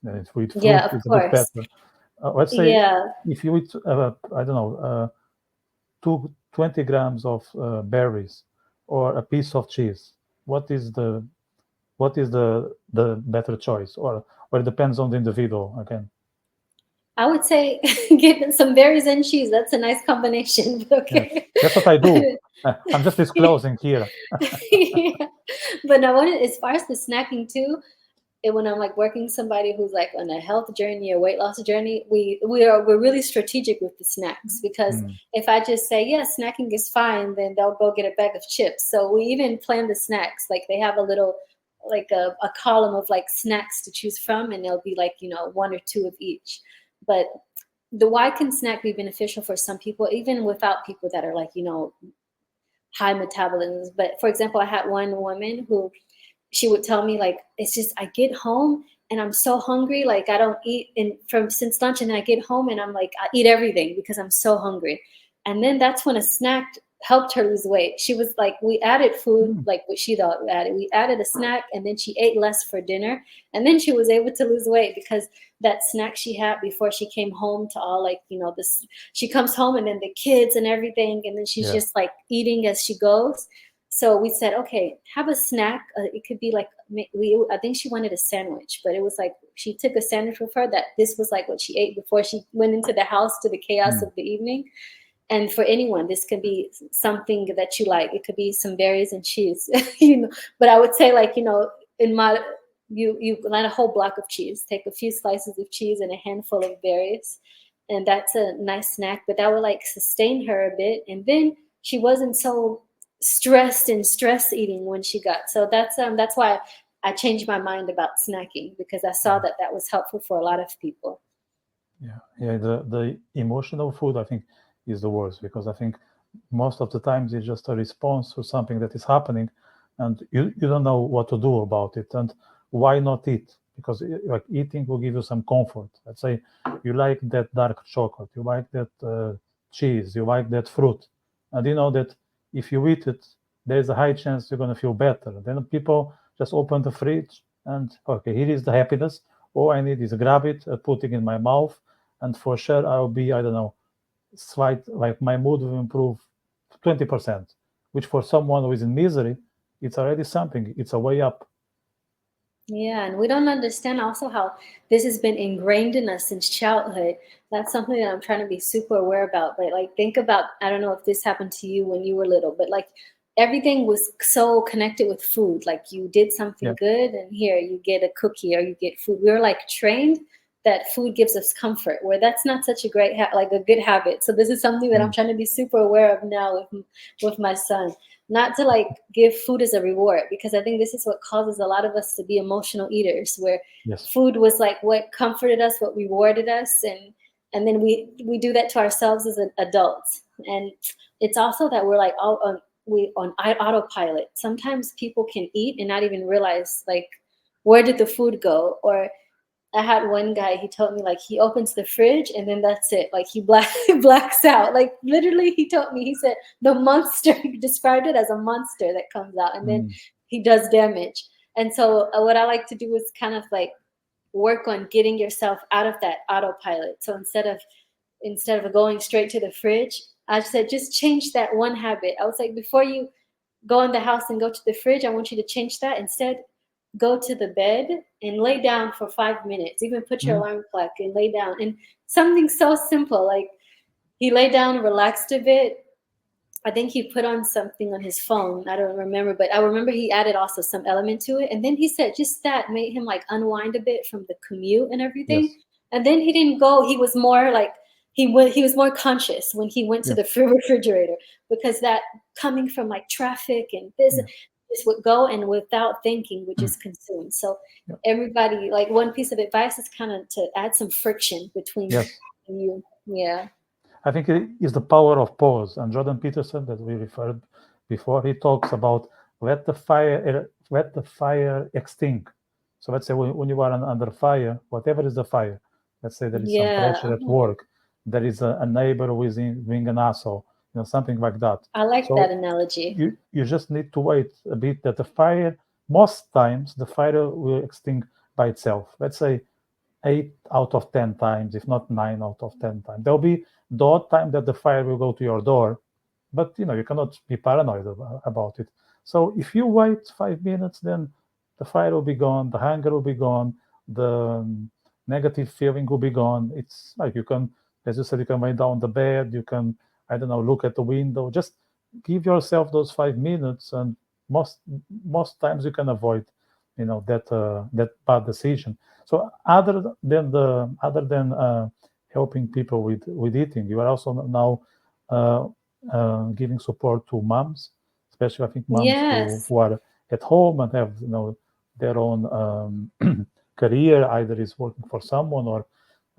And if you eat fruit,
Yeah, of
it's a bit
course.
better. Let's say
Yeah.
if you eat, I don't know, 20 grams of berries or a piece of cheese, what is the better choice, or it depends on the individual again?
I would say get some berries and cheese. That's a nice combination.
Yeah,
Okay.
that's what I do. I'm just disclosing here.
Yeah. But now, as far as the snacking too, when I'm like working somebody who's like on a health journey or weight loss journey, we're really strategic with the snacks, because if I just say yes, snacking is fine, then they'll go get a bag of chips. So we even plan the snacks. Like they have a little like a column of like snacks to choose from, and there'll be like, you know, 1 or 2 of each. But why can snack be beneficial for some people, even without people that are like, you know, high metabolisms? But for example, I had one woman who, she would tell me like, it's just I get home and I'm so hungry, like I don't eat since lunch, and then I get home and I'm like, I eat everything because I'm so hungry. And then that's when a snack helped her lose weight. She was like, we added food, like what she thought we added. We added a snack, and then she ate less for dinner, and then she was able to lose weight because that snack she had before she came home to all, like, you know, this, she comes home and then the kids and everything, and then she's just like eating as she goes. So we said, okay, have a snack. It could be like, I think she wanted a sandwich, but it was like she took a sandwich with her that this was like what she ate before she went into the house to the chaos of the evening. And for anyone, this could be something that you like. It could be some berries and cheese, you know. But I would say, like, you know, you line a whole block of cheese, take a few slices of cheese and a handful of berries, and that's a nice snack. But that would like sustain her a bit, and then she wasn't so stressed and stress eating when she got. So that's why I changed my mind about snacking, because I saw that was helpful for a lot of people.
Yeah. The emotional food, I think, is the worst, because I think most of the times it's just a response to something that is happening, and you don't know what to do about it. And why not eat? Because like eating will give you some comfort. Let's say you like that dark chocolate, you like that cheese, you like that fruit, and you know that if you eat it, there's a high chance you're going to feel better. Then people just open the fridge and, okay, here is the happiness. All I need is grab it, put it in my mouth, and for sure I'll be, I don't know, slight, like my mood will improve 20%, which for someone who is in misery, it's already something. It's a way up.
Yeah, and we don't understand also how this has been ingrained in us since childhood. That's something that I'm trying to be super aware about. But like, think about, I don't know if this happened to you when you were little, but like everything was so connected with food. Like you did something good, and here you get a cookie or you get food. We were like trained that food gives us comfort, where that's not such a great like a good habit. So this is something that I'm trying to be super aware of now with my son. Not to like give food as a reward, because I think this is what causes a lot of us to be emotional eaters, where food was like what comforted us, what rewarded us, and then we do that to ourselves as adults. And it's also that we're like all on autopilot. Sometimes people can eat and not even realize like, where did the food go? Or I had one guy, he told me like he opens the fridge and then that's it. Like he blacks out. Like literally he told me, he said the monster, he described it as a monster that comes out and then he does damage. And so what I like to do is kind of like work on getting yourself out of that autopilot. So instead of going straight to the fridge, I said, just change that one habit. I was like, before you go in the house and go to the fridge, I want you to change that. Instead, go to the bed and lay down for 5 minutes. Even put your alarm clock and lay down. And something so simple, like he lay down and relaxed a bit. I think he put on something on his phone. I don't remember, but I remember he added also some element to it. And then he said just that made him like unwind a bit from the commute and everything. And then he didn't go. He was more like, he was more conscious when he went to the refrigerator, because that coming from like traffic and this, just would go and without thinking would just consume. So
Yeah.
everybody, like one piece of advice is kind of to add some friction between
Yes.
you. Yeah.
I think it is the power of pause. And Jordan Peterson, that we referred before, he talks about let the fire extinct. So let's say when you are under fire, whatever is the fire, let's say there is some
Yeah.
pressure at work, there is a neighbor who is being an asshole, something like that.
I like that
So
analogy.
you just need to wait a bit that the fire, most times the fire will extinct by itself. Let's say 8 out of 10 times, if not 9 out of 10 times. There'll be the odd time that the fire will go to your door, but you cannot be paranoid about it. So if you wait 5 minutes, then the fire will be gone, the hunger will be gone, the negative feeling will be gone. It's like you can, as you said, you can lay down the bed, you can, I don't know, look at the window, just give yourself those 5 minutes, and most times you can avoid that bad decision. So other than helping people with eating, you are also now giving support to moms, especially I think moms who
Yes.
are at home and have their own career, either is working for someone or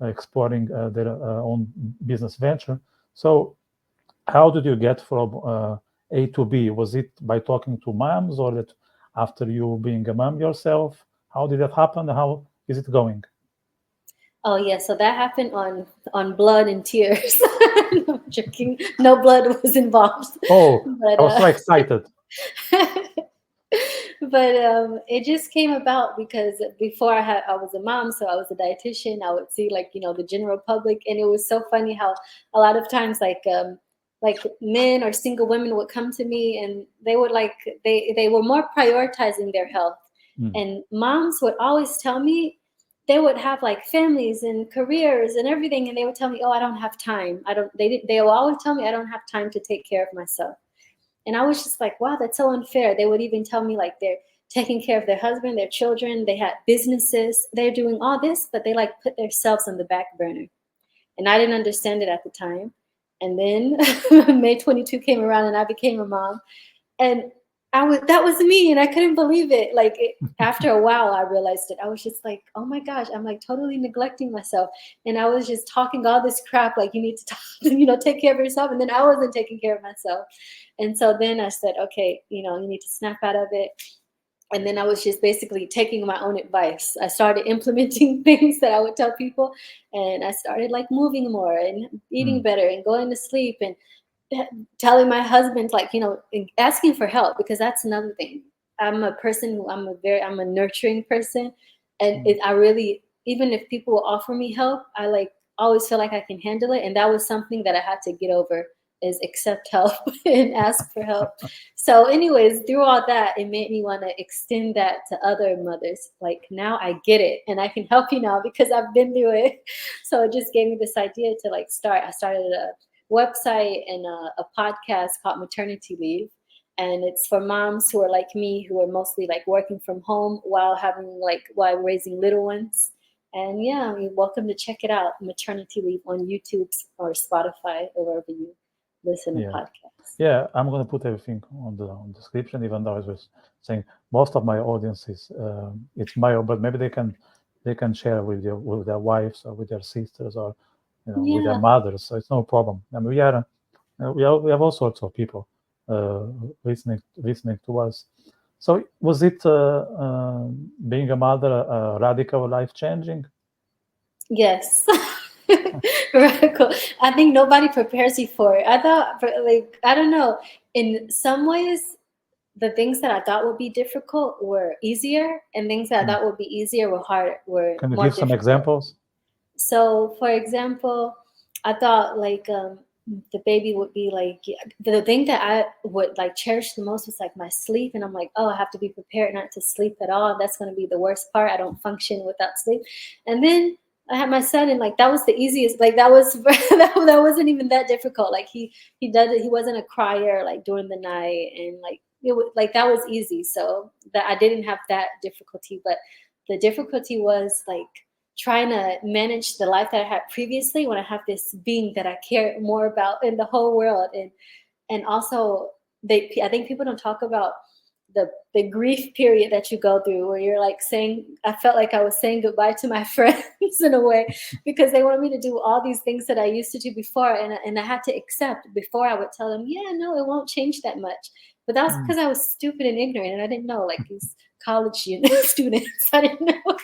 exploring their own business venture. So how did you get from A to B? Was it by talking to moms, or that after you being a mom yourself? How did that happen? How is it going?
Oh yeah, so that happened on blood and tears. No, I'm joking. No blood was involved.
Oh,
But
I was so excited.
but it just came about because before I was a mom, so I was a dietitian. I would see like the general public, and it was so funny how a lot of times like men or single women would come to me, and they would they were more prioritizing their health, and moms would always tell me they would have like families and careers and everything, and they would tell me, oh, I don't have time. They will always tell me I don't have time to take care of myself. And I was just like, wow, that's so unfair. They would even tell me like they're taking care of their husband, their children, they had businesses, they're doing all this, but they like put themselves on the back burner. And I didn't understand it at the time. And then May 22 came around and I became a mom. And that was me, and I couldn't believe it. Like after a while, I realized it. I was just like, oh my gosh, I'm like totally neglecting myself, and I was just talking all this crap. Like you need to, take care of yourself, and then I wasn't taking care of myself. And so then I said, okay, you need to snap out of it. And then I was just basically taking my own advice. I started implementing things that I would tell people, and I started like moving more and eating better and going to sleep and telling my husband, like, asking for help, because that's another thing. I'm a person who I'm a nurturing person. And I really, even if people will offer me help, I like always feel like I can handle it. And that was something that I had to get over, is accept help and ask for help. So anyways, through all that, it made me want to extend that to other mothers. Like now I get it and I can help you now because I've been through it. So it just gave me this idea to like start. I started a website and a podcast called Maternity Leave, and it's for moms who are like me, who are mostly like working from home while raising little ones. And yeah, you're welcome to check it out, Maternity Leave, on YouTube or Spotify or wherever you listen to
Yeah.
podcasts.
Yeah, I'm going to put everything on the description, even though I was saying most of my audience is it's male, but maybe they can share with their wives or with their sisters or with their
Yeah.
mothers. So it's no problem. I mean, we have all sorts of people listening to us. So was it being a mother radical, life changing?
Yes. Radical. I think nobody prepares you for it. I thought, like, I don't know. In some ways, the things that I thought would be difficult were easier, and things that I thought would be easier were harder, were
Can you
more
give some
difficult.
examples?
So, for example, I thought like the baby would be like the thing that I would like cherish the most was like my sleep, and I'm like, oh, I have to be prepared not to sleep at all. That's going to be the worst part. I don't function without sleep. And then I had my son, and like that was the easiest. Like that was that wasn't even that difficult. Like he does it. He wasn't a crier like during the night, and like it was like that was easy. So that I didn't have that difficulty, but the difficulty was like trying to manage the life that I had previously when I have this being that I care more about in the whole world. And also I think people don't talk about the grief period that you go through where you're like saying, I felt like I was saying goodbye to my friends in a way, because they want me to do all these things that I used to do before. And I had to accept. Before I would tell them, yeah, no, it won't change that much. But that was because I was stupid and ignorant and I didn't know, like these college students. I didn't know.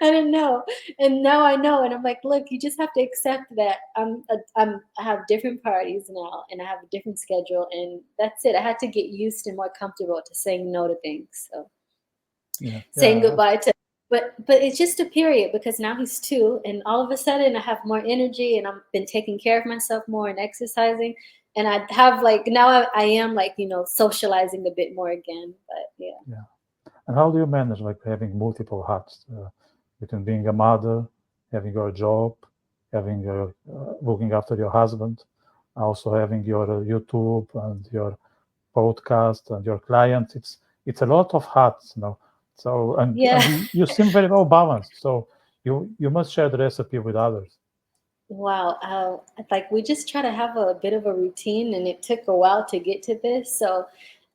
I didn't know. And now I know. And I'm like, look, you just have to accept that I have different priorities now and I have a different schedule. And that's it. I had to get used and more comfortable to saying no to things. So saying goodbye to, but it's just a period, because now he's 2 and all of a sudden I have more energy and I've been taking care of myself more and exercising. And I have like, now I am like, socializing a bit more again, but yeah.
And how do you manage like having multiple hats between being a mother, having your job, having your looking after your husband, also having your YouTube and your podcast and your clients? It's a lot of hats, So and you seem very well balanced. So you must share the recipe with others.
Wow. Like we just try to have a bit of a routine, and it took a while to get to this. So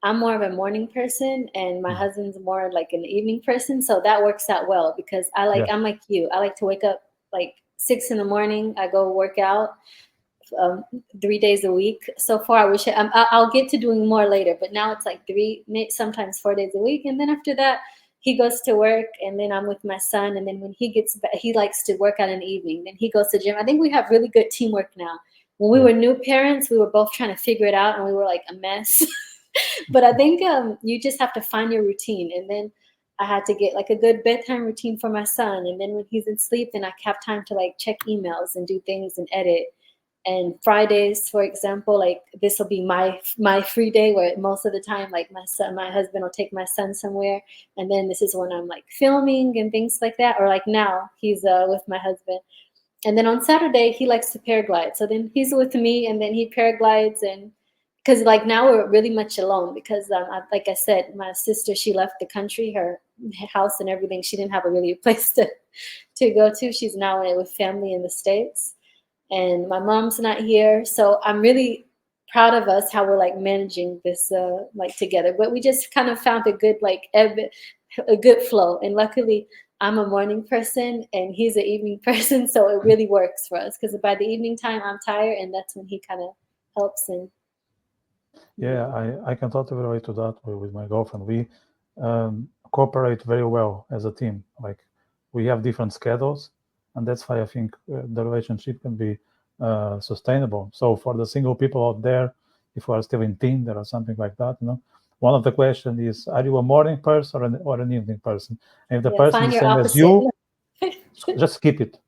I'm more of a morning person and my husband's more like an evening person. So that works out well because I'm like you. I like to wake up like 6 in the morning. I go work out 3 days a week. So far, I wish I'll get to doing more later, but now it's like 3, sometimes 4 days a week. And then after that, he goes to work and then I'm with my son. And then when he gets back, he likes to work out in the evening. Then he goes to gym. I think we have really good teamwork now. When we were new parents, we were both trying to figure it out and we were like a mess. But I think you just have to find your routine. And then I had to get like a good bedtime routine for my son. And then when he's asleep, then I have time to like check emails and do things and edit. And Fridays, for example, like this will be my free day where most of the time, like my husband will take my son somewhere. And then this is when I'm like filming and things like that. Or like now he's with my husband. And then on Saturday, he likes to paraglide. So then he's with me and then he paraglides. And because like now we're really much alone because like I said, my sister, she left the country, her house and everything. She didn't have a place to go to. She's now with family in the States. And my mom's not here. So I'm really proud of us, how we're like managing this like together. But we just kind of found a good flow. And luckily I'm a morning person and he's an evening person. So it really works for us because by the evening time I'm tired and that's when he kind of helps. And
I can totally relate to that with my girlfriend. We cooperate very well as a team. Like we have different schedules. And that's why I think the relationship can be sustainable. So for the single people out there, if you are still in Tinder or something like that, one of the questions is, are you a morning person or an evening person? And if the person is the same as you, just skip it.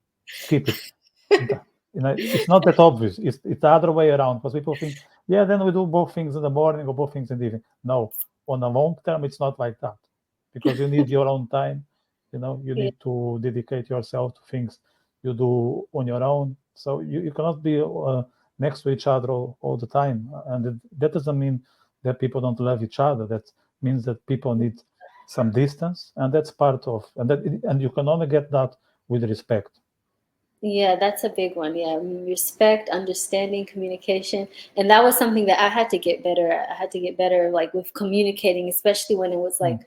It's not that obvious. It's the other way around because people think, then we do both things in the morning or both things in the evening. No, on the long term, it's not like that because you need your own time. You need to dedicate yourself to things you do on your own. So you cannot be next to each other all the time. And that doesn't mean that people don't love each other. That means that people need some distance. And that's part of, and you can only get that with respect.
Yeah, that's a big one. Yeah, respect, understanding, communication. And that was something that I had to get better at. I had to get better like with communicating, especially when it was like,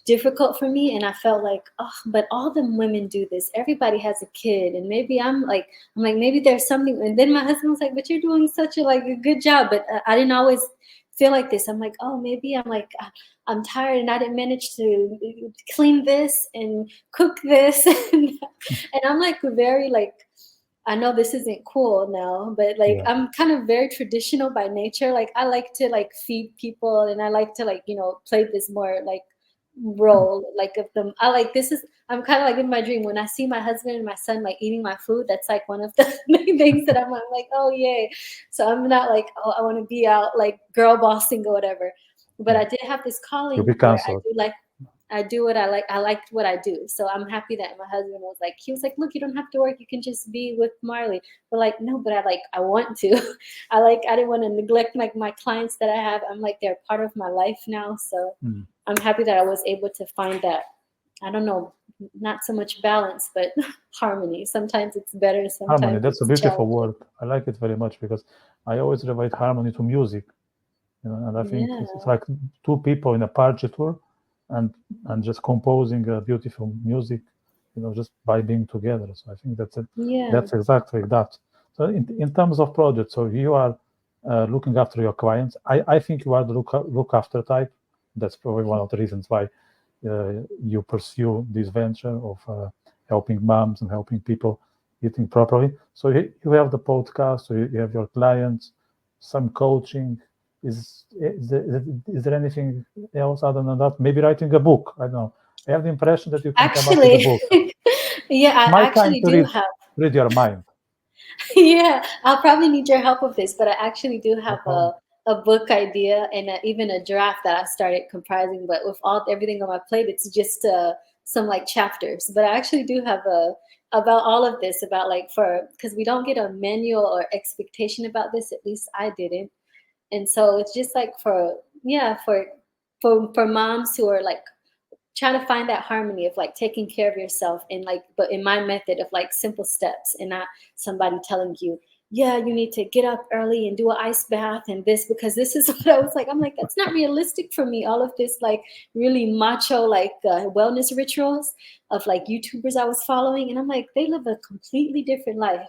difficult for me. And I felt like, but all the women do this. Everybody has a kid. And maybe I'm like, maybe there's something. And then my husband was like, but you're doing such a good job. But I didn't always feel like this. I'm like, maybe I'm tired and I didn't manage to clean this and cook this. And I'm like very I know this isn't cool now, but I'm kind of very traditional by nature. Like I like to feed people and I like to play this more role of them. I'm kind of in my dream when I see my husband and my son eating my food. That's one of the main things that I'm like, oh yay. So I'm not I want to be out girl bossing or whatever, but I did have this calling where I do what I like. I liked what I do. So I'm happy that my husband was he was like, look, you don't have to work. You can just be with Marley. But no, but I want to. I didn't want to neglect my clients that I have. I'm they're part of my life now. So I'm happy that I was able to find that, I don't know, not so much balance, but harmony. Sometimes it's better. Sometimes
harmony. That's a beautiful word. I like it very much because I always relate harmony to music. And I think
Yeah.
it's like two people in a partiture and just composing a beautiful music, just by being together. So I think that's exactly that. So in terms of projects, so you are looking after your clients. I think you are the look after type. That's probably one of the reasons why you pursue this venture of helping moms and helping people eating properly. So you have the podcast, so you have your clients, some coaching. Is there anything else other than that? Maybe writing a book. I don't know. I have the impression that you can come up with a book.
Yeah, I
My time
actually
to
do have.
read your mind.
Yeah, I'll probably need your help with this, but I actually do
No
have
problem.
a book idea and even a draft that I started comprising. But with everything on my plate, it's just some like chapters. But I actually do have a about all of this about like because we don't get a manual or expectation about this. At least I didn't, and so it's just like for moms who are like trying to find that harmony of like taking care of yourself and like but in my method of like simple steps and not somebody telling you, yeah, you need to get up early and do an ice bath and this because this is what I was like. I'm like, that's not realistic for me. All of this like really macho like wellness rituals of like YouTubers I was following, and I'm like, they live a completely different life.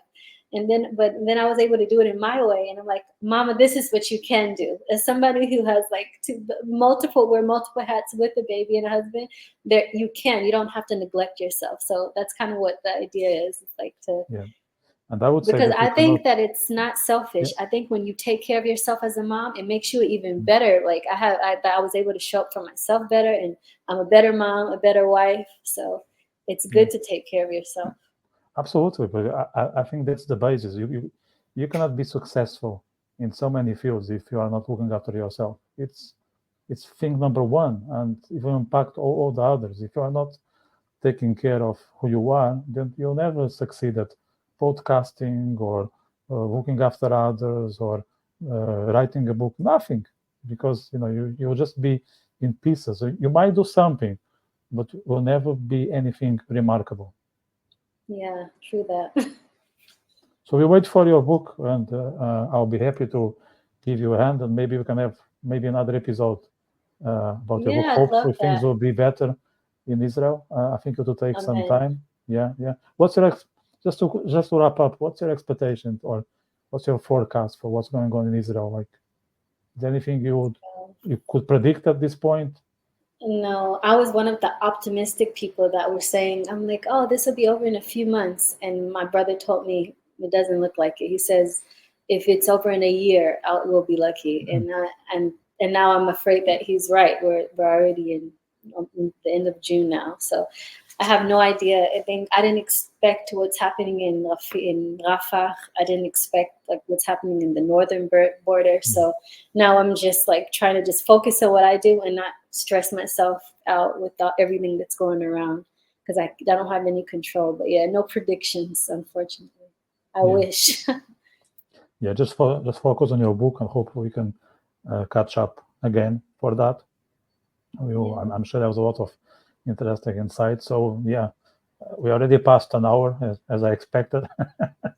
But then I was able to do it in my way, and I'm like, Mama, this is what you can do. As somebody who has like wear multiple hats with a baby and a husband, there you don't have to neglect yourself. So that's kind of what the idea is. It's like to
Yeah, and I would say
because
that you
I
cannot.
think that it's not
Yeah,
selfish. I think when you take care of yourself as a mom, it makes you even better. Like I was able to show up for myself better, and I'm a better mom, a better wife. So it's
yeah,
good to take care of yourself.
absolutely. But I think that's the basis. You cannot be successful in so many fields if you are not looking after yourself. It's thing number one, and it will impact all the others. If you are not taking care of who you are, then you'll never succeed at podcasting or looking after others or writing a book. Nothing, because you'll just be in pieces. So you might do something, but will never be anything remarkable.
Yeah, true that.
So we wait for your book, and I'll be happy to give you a hand, and maybe we can have maybe another episode about your book.
Yeah, I'd love
Hopefully, things
that.
will be better in Israel. I think it will take some
Amen.
time. Yeah, yeah. What's your just to wrap up? What's your expectation or what's your forecast for what's going on in Israel? Like, is there anything you could predict at this point?
No, I was one of the optimistic people that were saying, I'm like, oh, this will be over in a few months. And my brother told me it doesn't look like it. He says, if it's over in a year, we'll be lucky. And now I'm afraid that he's right. We're already in the end of June now. So I have no idea. I didn't expect what's happening in Rafah. I didn't expect like what's happening in the northern border. So now I'm just like trying to just focus on what I do and not stress myself out with everything that's going around because I don't have any control. But yeah, no predictions, unfortunately. I wish.
Yeah, just focus on your book, and hopefully we can catch up again for that. I'm sure there was a lot of interesting insights. So yeah, we already passed an hour as I expected. I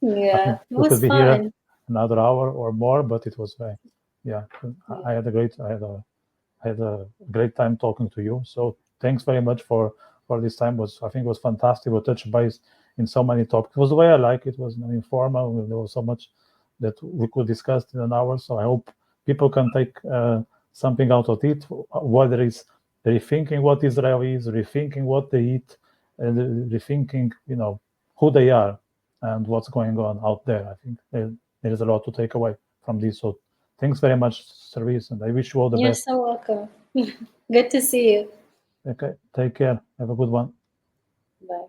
Yeah,
think
it
we could
was
be here
fun.
another hour or more, but it was yeah. I had a great time talking to you. So thanks very much for this time. I think it was fantastic. We touched base in so many topics. It was the way I like it. It was informal. There was so much that we could discuss in an hour. So I hope people can take something out of it, whether it's rethinking what Israel is, rethinking what they eat, and rethinking, who they are and what's going on out there. I think there is a lot to take away from this. So thanks very much, Saríce, and I wish you all the
You're
best.
so welcome. Good to see you.
Okay, take care. Have a good one.
Bye.